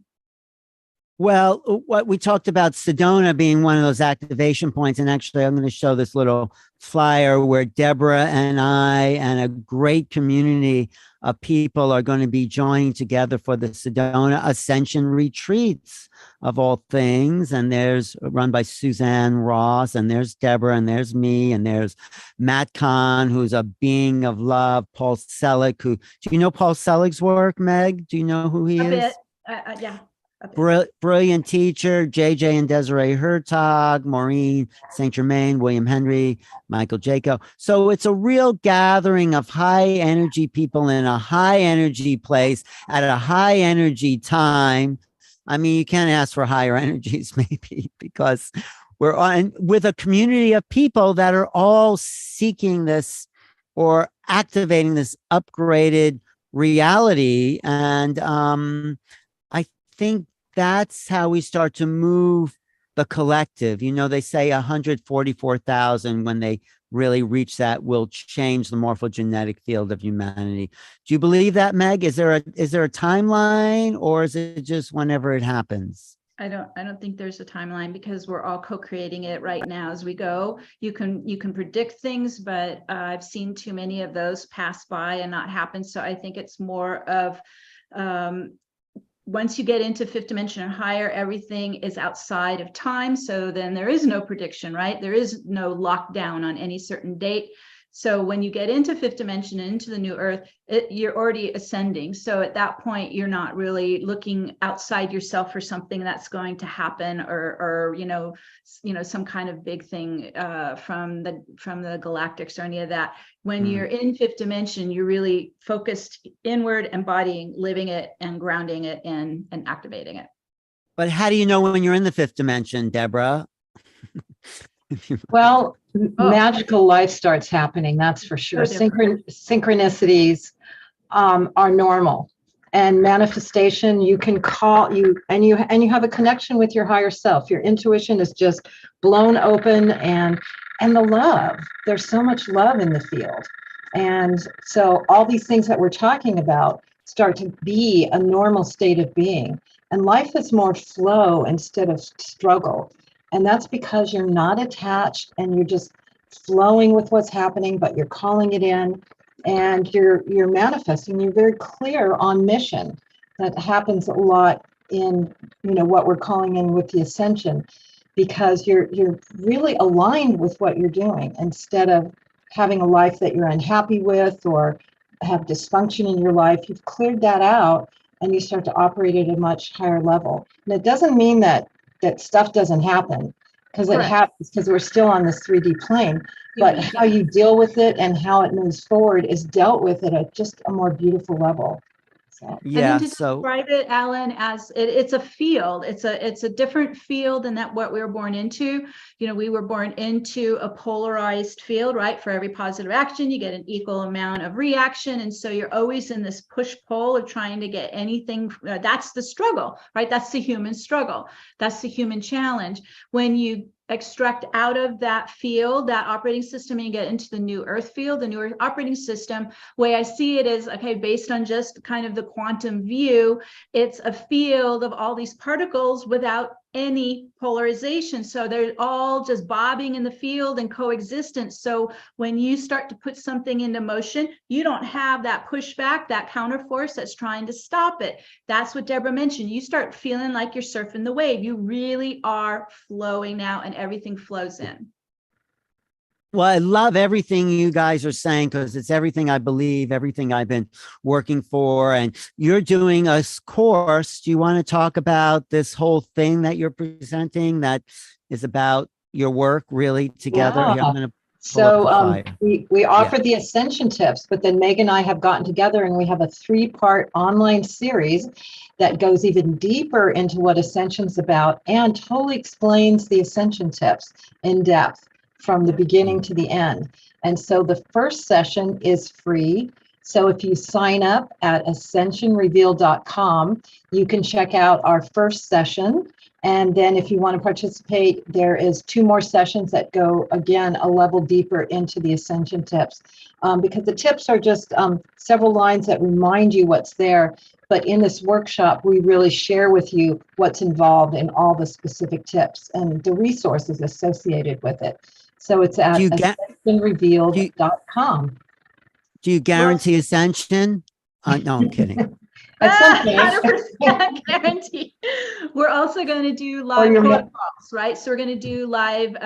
Well, what we talked about Sedona being one of those activation points, and actually I'm going to show this little flyer where Debra and I and a great community of people are going to be joining together for the Sedona Ascension retreats of all things. And there's run by Suzanne Ross, and there's Debra, and there's me, and there's Matt Kahn, who's a being of love, Paul Selig, do you know Paul Selig's work, Meg? Do you know who he is? Yeah. Brilliant teacher, JJ and Desiree Hurtak, Maureen St. Germain, William Henry, Michael Jaco. So it's a real gathering of high energy people in a high energy place at a high energy time. I mean, you can't ask for higher energies, maybe, because we're on with a community of people that are all seeking this or activating this upgraded reality. And I think that's how we start to move the collective. They say 144,000 when they really reach that will change the morphogenetic field of humanity. Do you believe that, Meg? Is there a timeline, or is it just whenever it happens? I don't think there's a timeline, because we're all co-creating it right now as we go. You can predict things, but I've seen too many of those pass by and not happen. So I think it's more of once you get into fifth dimension and higher, everything is outside of time. So then there is no prediction, right? There is no lockdown on any certain date. So when you get into fifth dimension and into the new earth, you're already ascending. So at that point, you're not really looking outside yourself for something that's going to happen, or some kind of big thing from the galactics or any of that. When you're in fifth dimension, you're really focused inward, embodying, living it, and grounding it in, and activating it. But how do you know when you're in the fifth dimension, Debra? Well, magical life starts happening, that's for sure. Synchronicities are normal, and manifestation, you can call you, and you have a connection with your higher self. Your intuition is just blown open, and the love. There's so much love in the field, and so all these things that we're talking about start to be a normal state of being, and life is more flow instead of struggle. And that's because you're not attached, and you're just flowing with what's happening, but you're calling it in. and you're manifesting. You're very clear on mission. That happens a lot in, what we're calling in with the Ascension, because you're really aligned with what you're doing, instead of having a life that you're unhappy with or have dysfunction in your life. You've cleared that out, and you start to operate at a much higher level. And it doesn't mean that stuff doesn't happen, because it happens, because we're still on this 3D plane. But how you deal with it and how it moves forward is dealt with at just a more beautiful level. So. Yeah. And then to describe it, Alan, as it's a field. It's a different field than that what we were born into. We were born into a polarized field, right? For every positive action, you get an equal amount of reaction, and so you're always in this push-pull of trying to get anything. That's the struggle, right? That's the human struggle. That's the human challenge. When you extract out of that field, that operating system, and you get into the new earth field, the newer operating system, way I see it is, okay, based on just kind of the quantum view, it's a field of all these particles without any polarization. So they're all just bobbing in the field and coexistence. So when you start to put something into motion, you don't have that pushback, that counterforce that's trying to stop it. That's what Debra mentioned. You start feeling like you're surfing the wave. You really are flowing now, and everything flows in. Well, I love everything you guys are saying, because it's everything I believe, everything I've been working for. And you're doing a course. Do you want to talk about this whole thing that you're presenting that is about your work really together? Yeah. Here, I'm going to So we offer the Ascension tips, but then Meg and I have gotten together and we have a 3-part online series that goes even deeper into what Ascension's about and totally explains the Ascension tips in depth from the beginning to the end. And so the first session is free. So if you sign up at ascensionreveal.com, you can check out our first session. And then if you want to participate, there is 2 more sessions that go, again, a level deeper into the Ascension tips. Because the tips are just several lines that remind you what's there. But in this workshop, we really share with you what's involved in all the specific tips and the resources associated with it. So it's at ascensionrevealed.com. Do you guarantee Ascension? No, I'm kidding. At some point. 100% guarantee. We're also going to do live protocols, right? So we're going to do live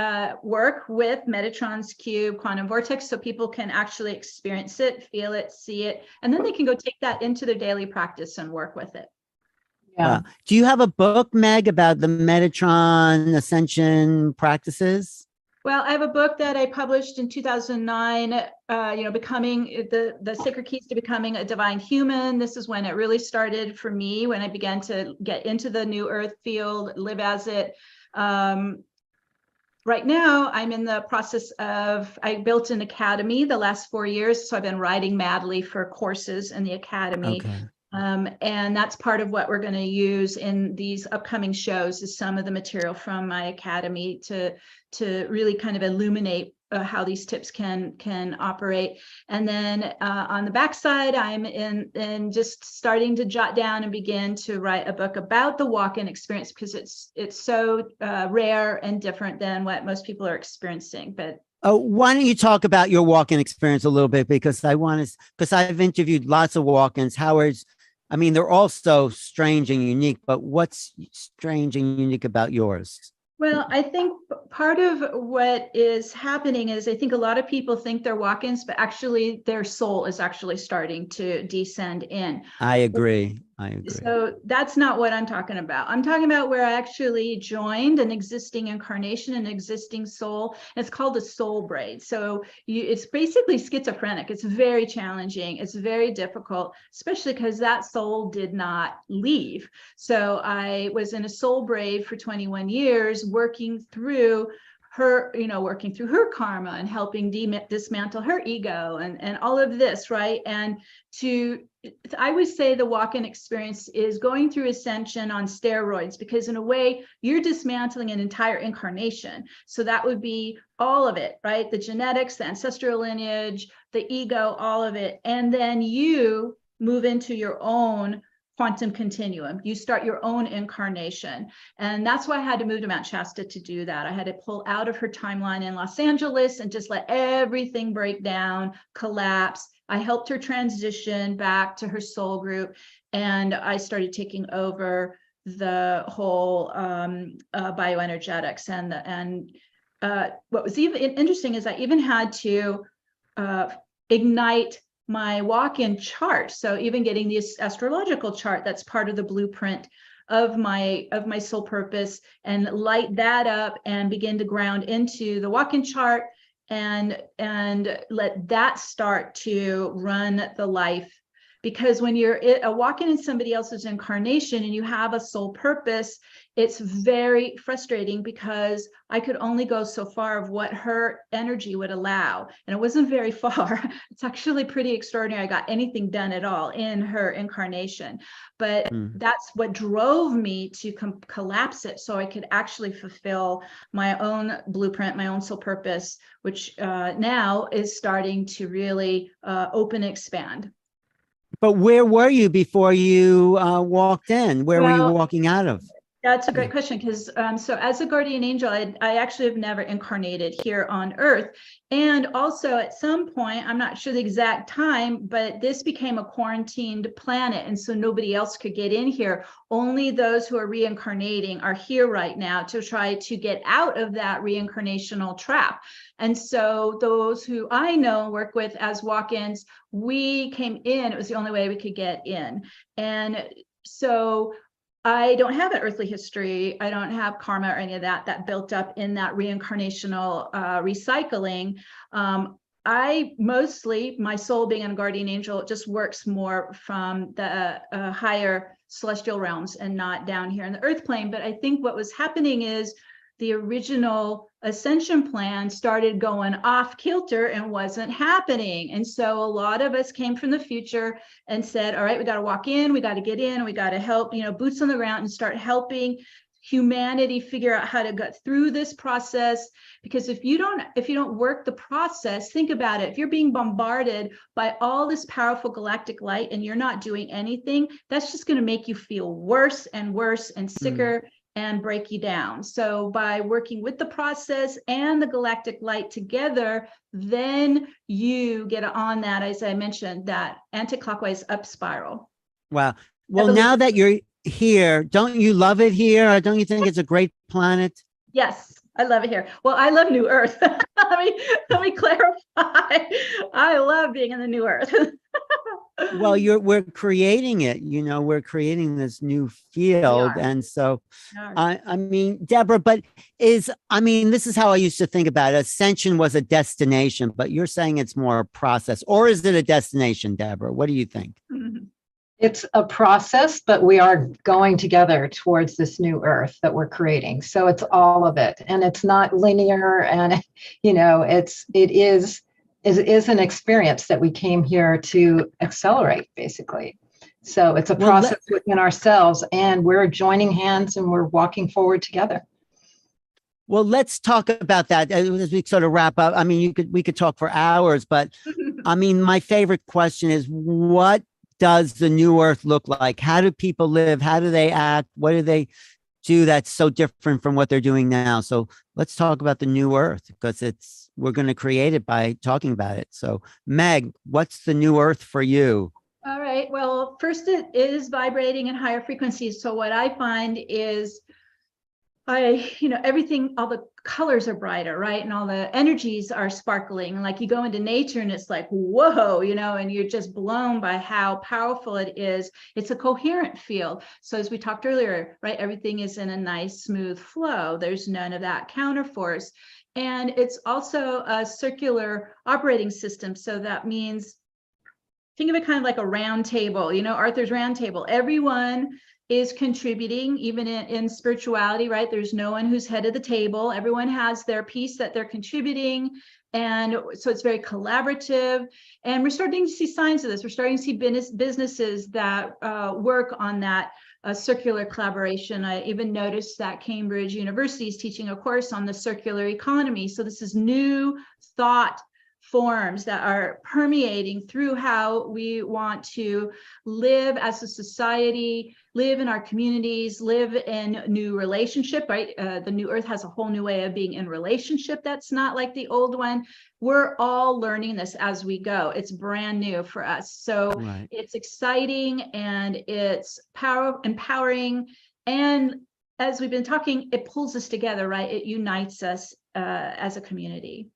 work with Metatron's cube, quantum vortex, so people can actually experience it, feel it, see it, and then they can go take that into their daily practice and work with it. Yeah. Do you have a book, Meg, about the Metatron Ascension practices? Well, I have a book that I published in 2009, becoming the Sacred Keys to Becoming a Divine Human. This is when it really started for me, when I began to get into the new earth field, live as it. Right now, I'm in the process of, I built an academy the last 4 years, so I've been writing madly for courses in the academy. Okay. And that's part of what we're going to use in these upcoming shows, is some of the material from my academy to really kind of illuminate how these tips can operate. And then on the backside, I'm in just starting to jot down and begin to write a book about the walk-in experience, because it's so rare and different than what most people are experiencing. But why don't you talk about your walk-in experience a little bit? Because I've interviewed lots of walk-ins. They're all so strange and unique, but what's strange and unique about yours? Well, I think part of what is happening is, I think a lot of people think they're walk-ins, but actually their soul is actually starting to descend in. I agree. So that's not what I'm talking about. I'm talking about where I actually joined an existing incarnation, an existing soul. And it's called the soul braid. So it's basically schizophrenic. It's very challenging. It's very difficult, especially because that soul did not leave. So I was in a soul braid for 21 years, working through her karma and helping dismantle her ego and all of this, right? And I would say the walk-in experience is going through ascension on steroids, because in a way you're dismantling an entire incarnation. So that would be all of it, right? The genetics, the ancestral lineage, the ego, all of it. And then you move into your own quantum continuum. You start your own incarnation. And that's why I had to move to Mount Shasta to do that. I had to pull out of her timeline in Los Angeles and just let everything break down, collapse, I helped her transition back to her soul group, and I started taking over the whole bioenergetics. And what was even interesting is I even had to ignite my walk-in chart. So even getting the astrological chart that's part of the blueprint of my soul purpose, and light that up and begin to ground into the walk-in chart, and let that start to run the life. Because when you're walking in somebody else's incarnation and you have a soul purpose, it's very frustrating, because I could only go so far of what her energy would allow. And it wasn't very far. It's actually pretty extraordinary. I got anything done at all in her incarnation. But that's what drove me to collapse it, so I could actually fulfill my own blueprint, my own soul purpose, which now is starting to really open and expand. But where were you before you walked in? Where were you walking out of? That's a great question, because so as a guardian angel, I actually have never incarnated here on Earth. And also at some point, I'm not sure the exact time, but this became a quarantined planet. And so nobody else could get in here. Only those who are reincarnating are here right now to try to get out of that reincarnational trap. And so those who I know work with as walk-ins, we came in, it was the only way we could get in. And so I don't have an earthly history. I don't have karma or any of that built up in that reincarnational recycling. I mostly, my soul being a guardian angel, just works more from the higher celestial realms and not down here in the earth plane. But I think what was happening is the original ascension plan started going off kilter and wasn't happening. And so a lot of us came from the future and said, all right, we got to walk in, we got to get in, we got to help, boots on the ground, and start helping humanity figure out how to get through this process. Because if you don't work the process, think about it. If you're being bombarded by all this powerful galactic light and you're not doing anything, that's just going to make you feel worse and worse and sicker. And break you down. So by working with the process and the galactic light together, then you get on that, as I mentioned, that anti-clockwise up spiral. Wow. Well, now that you're here, don't you love it here? Or don't you think it's a great planet? Yes, I love it here. Well, I love New Earth. let me clarify. I love being in the New Earth. Well, we're creating it, we're creating this new field. And so, I mean, Debra, this is how I used to think about it. Ascension was a destination, but you're saying it's more a process, or is it a destination, Debra? What do you think? It's a process, but we are going together towards this new earth that we're creating. So it's all of it, and it's not linear, and it is an experience that we came here to accelerate, basically. So it's a process within ourselves, and we're joining hands and we're walking forward together. Well, let's talk about that as we sort of wrap up. I mean, we could talk for hours, but I mean, my favorite question is, what does the new earth look like? How do people live? How do they act? What do they do that's so different from what they're doing now? So let's talk about the new earth, because we're going to create it by talking about it. So Meg, what's the new earth for you? All right. Well, first, it is vibrating in higher frequencies. So what I find is everything, all the colors are brighter, right? And all the energies are sparkling. And like you go into nature and it's like, whoa, and you're just blown by how powerful it is. It's a coherent field. So as we talked earlier, right, everything is in a nice, smooth flow. There's none of that counterforce. And it's also a circular operating system. So that means, think of it kind of like a round table, Arthur's round table. Everyone is contributing, even in spirituality, right? There's no one who's head of the table. Everyone has their piece that they're contributing. And so it's very collaborative. And we're starting to see signs of this. We're starting to see businesses that work on that circular collaboration. I even noticed that Cambridge University is teaching a course on the circular economy. So this is new thought forms that are permeating through how we want to live as a society, live in our communities, live in new relationship, right? The new earth has a whole new way of being in relationship that's not like the old one. We're all learning this as we go. It's brand new for us. So it's exciting and it's empowering. And as we've been talking, it pulls us together, right? It unites us as a community.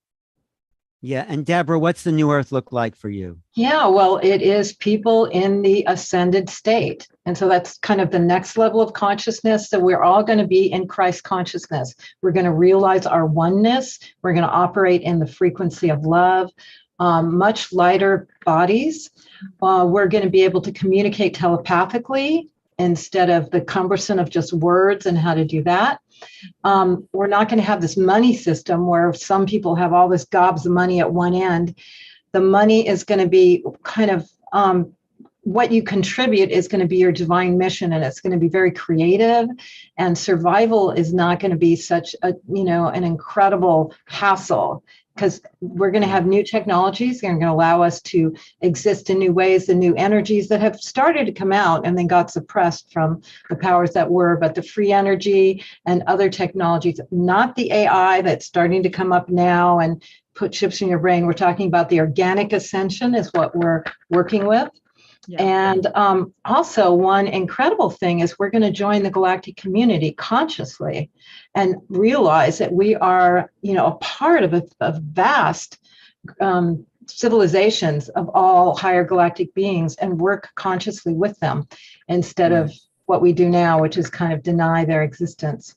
Yeah. And Debra, what's the new earth look like for you? Yeah, well, it is people in the ascended state. And so that's kind of the next level of consciousness. So we're all going to be in Christ consciousness. We're going to realize our oneness. We're going to operate in the frequency of love, much lighter bodies. We're going to be able to communicate telepathically instead of the cumbersome of just words and how to do that. We're not going to have this money system where some people have all this gobs of money at one end. The money is going to be kind of what you contribute is going to be your divine mission, and it's going to be very creative, and survival is not going to be such a, an incredible hassle, because we're going to have new technologies that are going to allow us to exist in new ways, the new energies that have started to come out and then got suppressed from the powers that were, but the free energy and other technologies, not the AI that's starting to come up now and put chips in your brain. We're talking about the organic ascension is what we're working with. Yeah. And also one incredible thing is we're going to join the galactic community consciously and realize that we are, a part of a vast civilizations of all higher galactic beings, and work consciously with them instead of what we do now, which is kind of deny their existence.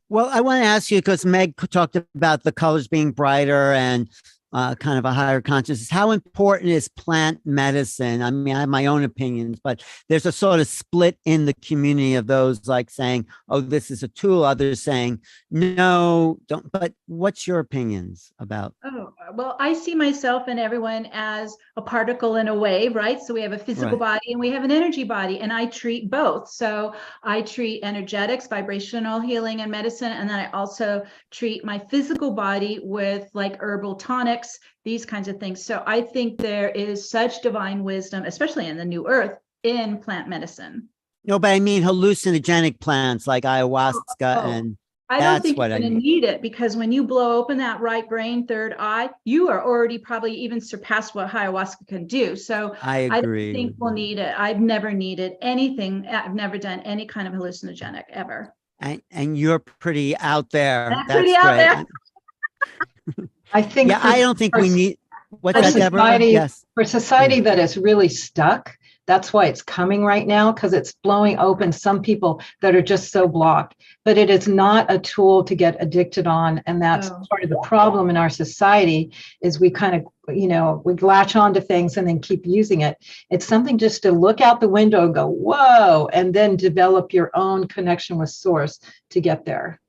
Well, I want to ask you, because Meg talked about the colors being brighter and kind of a higher consciousness. How important is plant medicine? I mean, I have my own opinions, but there's a sort of split in the community of those like saying, oh, this is a tool. Others saying, no, don't. But what's your opinions about? Oh, well, I see myself and everyone as a particle in a wave, right? So we have a physical body and we have an energy body, and I treat both. So I treat energetics, vibrational healing and medicine. And then I also treat my physical body with like herbal tonics, these kinds of things. So I think there is such divine wisdom, especially in the new earth, in plant medicine. No, but I mean hallucinogenic plants like ayahuasca and I don't think you're going to need it, because when you blow open that right brain, third eye, you are already probably even surpassed what ayahuasca can do. So I agree. I don't think we'll need it. I've never needed anything. I've never done any kind of hallucinogenic ever. And you're pretty out there. That's pretty out there. I think. Yeah, I don't think we need. What's that, Debra? Yes. For society that is really stuck, that's why it's coming right now, because it's blowing open some people that are just so blocked. But it is not a tool to get addicted on. And that's part of the problem in our society is we kind of, we latch on to things and then keep using it. It's something just to look out the window and go, whoa, and then develop your own connection with source to get there.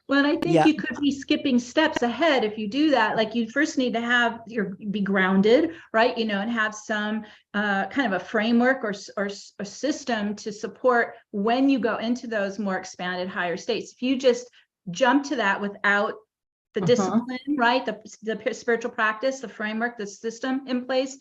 Well, and I think you could be skipping steps ahead if you do that. Like you first need to be grounded, right? And have some kind of a framework or a system to support when you go into those more expanded higher states. If you just jump to that without the discipline, right? The spiritual practice, the framework, the system in place,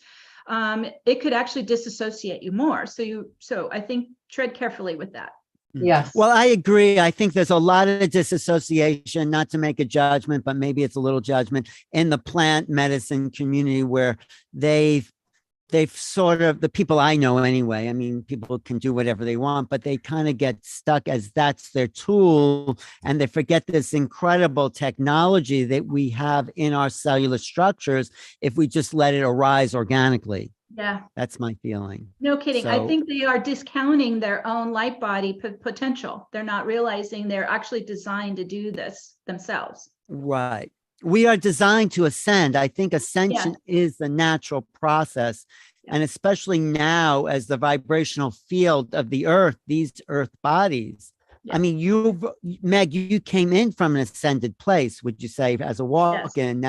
it could actually disassociate you more. So I think tread carefully with that. Yes. Well, I agree. I think there's a lot of disassociation, not to make a judgment, but maybe it's a little judgment in the plant medicine community where they've sort of, the people I know anyway, I mean, people can do whatever they want, but they kind of get stuck as that's their tool, and they forget this incredible technology that we have in our cellular structures if we just let it arise organically. Yeah. That's my feeling. No kidding. I think they are discounting their own light body potential. They're not realizing they're actually designed to do this themselves. Right. We are designed to ascend. I think ascension is the natural process. And especially now as the vibrational field of the earth, these earth bodies. I mean, Meg, you came in from an ascended place, would you say, as a walk-in, and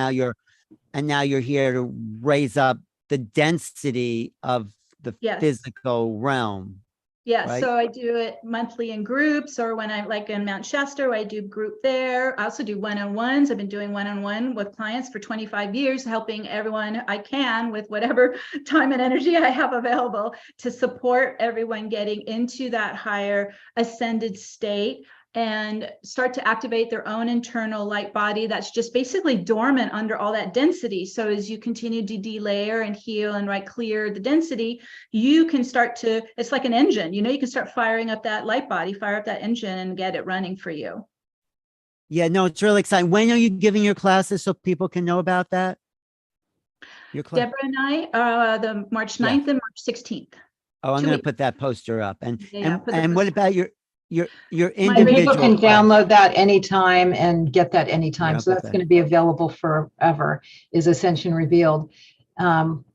now you're here to raise up the density of the physical realm. Yeah, right? so I do it monthly in groups, or when I'm like in Mount Shasta, I do group there. I also do one-on-ones. I've been doing one-on-one with clients for 25 years, helping everyone I can with whatever time and energy I have available to support everyone getting into that higher ascended state and start to activate their own internal light body that's just basically dormant under all that density. So as you continue to delayer and heal and clear the density, you can start to, it's like an engine, you can start firing up that light body, fire up that engine and get it running for you. Yeah, no, it's really exciting. When are you giving your classes so people can know about that? Your class? Debra and I, the March 9th and March 16th. Oh, I'm going to put that poster up. And what about your individual? People can download that anytime and get that anytime. So that's going to be available forever, is Ascension Revealed,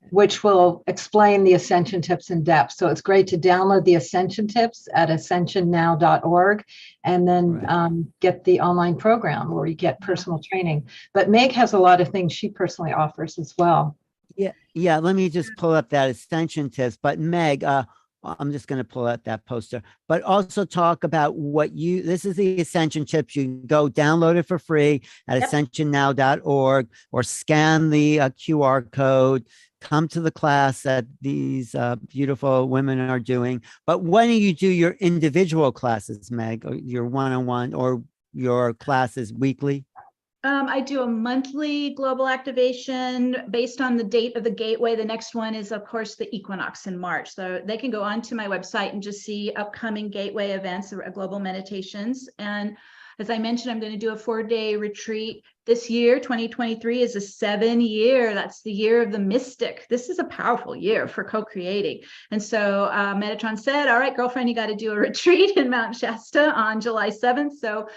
which will explain the Ascension tips in depth. So it's great to download the Ascension tips at ascensionnow.org and then get the online program where you get personal training. But Meg has a lot of things she personally offers as well. Yeah. Let me just pull up that Ascension tips. But Meg, I'm just going to pull out that poster, but also talk about this is the Ascension tips. You can go download it for free at ascensionnow.org or scan the QR code, come to the class that these beautiful women are doing. But when do you do your individual classes, Meg, or your one-on-one, or your classes weekly? I do a monthly global activation based on the date of the gateway. The next one is, of course, the equinox in March. So they can go onto my website and just see upcoming gateway events, global meditations. And as I mentioned, I'm going to do a 4-day retreat this year. 2023 is a 7-year. That's the year of the mystic. This is a powerful year for co-creating. And so Metatron said, all right, girlfriend, you got to do a retreat in Mount Shasta on July 7th. So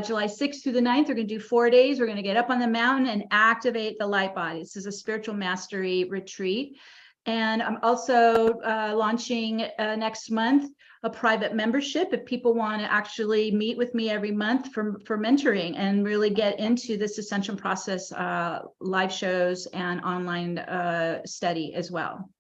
July 6th through the 9th, we're going to do 4 days. We're going to get up on the mountain and activate the light body. This is a spiritual mastery retreat. And I'm also launching next month a private membership if people want to actually meet with me every month for mentoring and really get into this Ascension process, live shows and online study as well.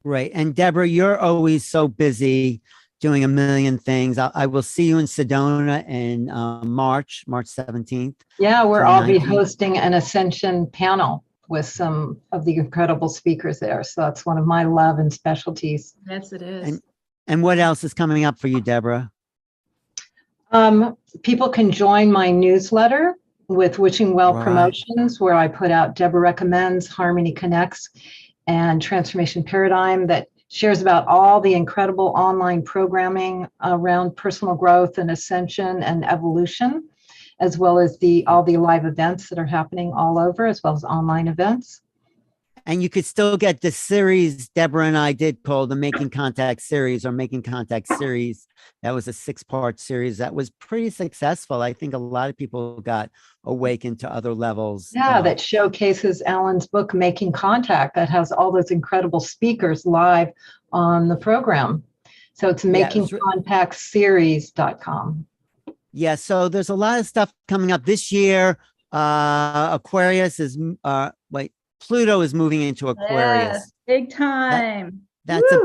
Right. And Debra, you're always so busy doing a million things. I will see you in Sedona in March 17th. Yeah, I'll be hosting an Ascension panel with some of the incredible speakers there. So that's one of my love and specialties. Yes, it is. And what else is coming up for you, Debra? People can join my newsletter with Wishing Well Promotions, where I put out Debra Recommends, Harmony Connects, and Transformation Paradigm that shares about all the incredible online programming around personal growth and ascension and evolution, as well as all the live events that are happening all over, as well as online events. And you could still get the series Debra and I did called the Making Contact series, or Making Contact series. That was a 6-part series that was pretty successful. I think a lot of people got awakened to other levels. Yeah, that showcases Alan's book, Making Contact, that has all those incredible speakers live on the program. So it's makingcontactseries.com. Yeah, so there's a lot of stuff coming up this year. Aquarius is, Pluto is moving into Aquarius. Yes, big time.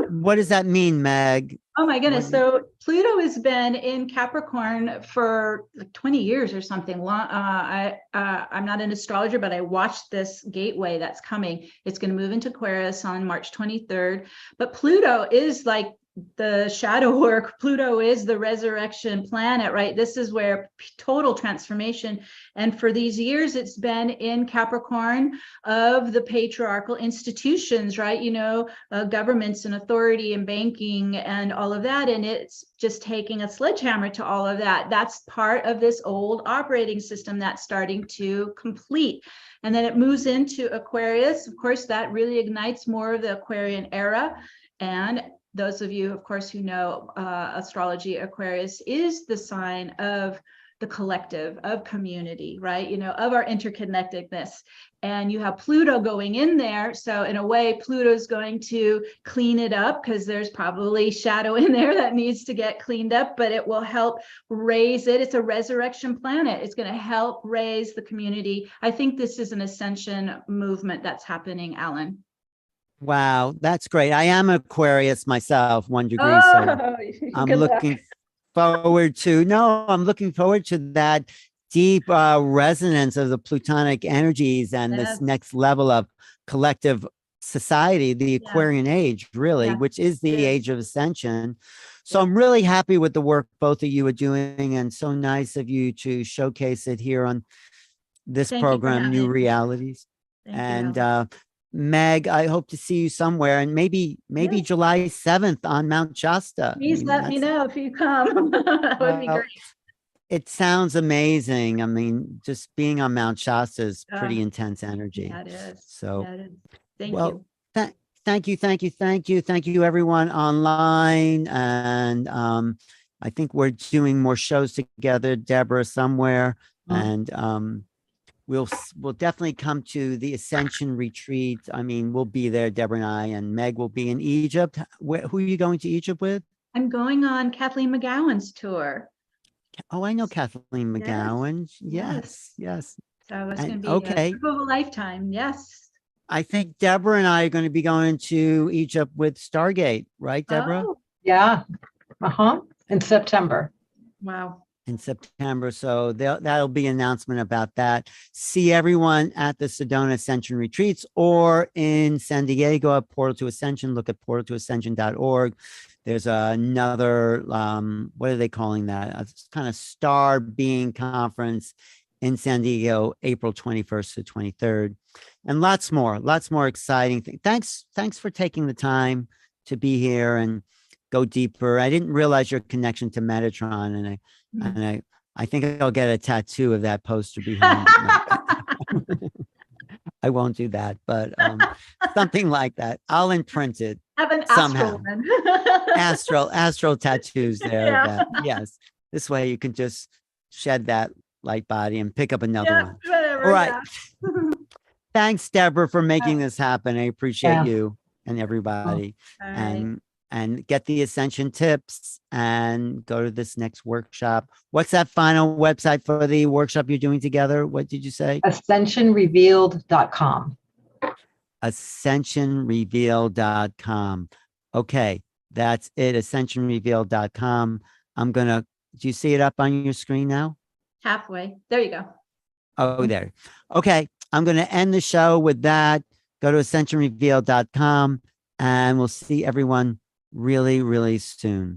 What does that mean, Meg? Oh my goodness. So Pluto has been in Capricorn for like 20 years or something. I'm not an astrologer, but I watched this gateway that's coming. It's going to move into Aquarius on March 23rd. But Pluto is like the shadow work. Pluto is the resurrection planet, right? This is where total transformation. And for these years, it's been in Capricorn of the patriarchal institutions, right? Governments and authority and banking and all of that. And it's just taking a sledgehammer to all of that. That's part of this old operating system that's starting to complete. And then it moves into Aquarius. Of course, that really ignites more of the Aquarian era. And those of you, of course, who know astrology, Aquarius is the sign of the collective, of community, right? Of our interconnectedness. And you have Pluto going in there. So in a way, Pluto's going to clean it up because there's probably shadow in there that needs to get cleaned up, but it will help raise it. It's a resurrection planet. It's going to help raise the community. I think this is an ascension movement that's happening, Alan. Wow, that's great. I am Aquarius myself, 1 degree. So I'm good luck. looking forward to, no, I'm looking forward to that deep resonance of the plutonic energies and this Yes. next level of collective society, the Aquarian age, really, Yeah, which is the it is. age of ascension. So Yeah. I'm really happy with the work both of you are doing, and so nice of you to showcase it here on this Thank you for program, New having me. Realities. Thank you, And Alan. Meg, I hope to see you somewhere, and maybe Yes. July 7th on Mount Shasta. Please let me know if you come. That would be Well, great. it sounds amazing. I mean, just being on Mount Shasta is pretty intense energy. Yeah, it is. So, Yeah, it is. Thank well, you. thank you, everyone online. And I think we're doing more shows together, Debra, somewhere, and we'll definitely come to the Ascension retreat. I mean, we'll be there, Debra and I, and Meg will be in Egypt. Who are you going to Egypt with? I'm going on Kathleen McGowan's tour. Oh, I know Kathleen Yes, McGowan. yes. Yes. So it's going to be Okay. a trip of a lifetime. Yes. I think Debra and I are going to be going to Egypt with Stargate, right, Debra? Oh, Yeah. In September. wow. In September. So that'll be an announcement about that. See everyone at the Sedona Ascension retreats or in San Diego at Portal to Ascension. Look at portaltoascension.org. There's another, what are they calling that? A kind of star being conference in San Diego, April 21st to 23rd. And lots more exciting things. Thanks for taking the time to be here and go deeper. I didn't realize your connection to Metatron, and I think I'll get a tattoo of that poster behind. I won't do that, but something like that. I'll imprint it. Have an somehow. astral one. astral tattoos there. Yeah. Yes. This way you can just shed that light body and pick up another Yeah, one. whatever. All right. Yeah. Thanks, Debra, for making this happen. I appreciate Yeah. you and everybody. All right. And get the Ascension tips and go to this next workshop. What's that final website for the workshop you're doing together? What did you say? Ascensionrevealed.com. Ascensionrevealed.com. Okay, that's it. Ascensionrevealed.com. Do you see it up on your screen now? Halfway. There you go. Oh, there. Okay, I'm going to end the show with that. Go to ascensionrevealed.com and we'll see everyone really, really soon.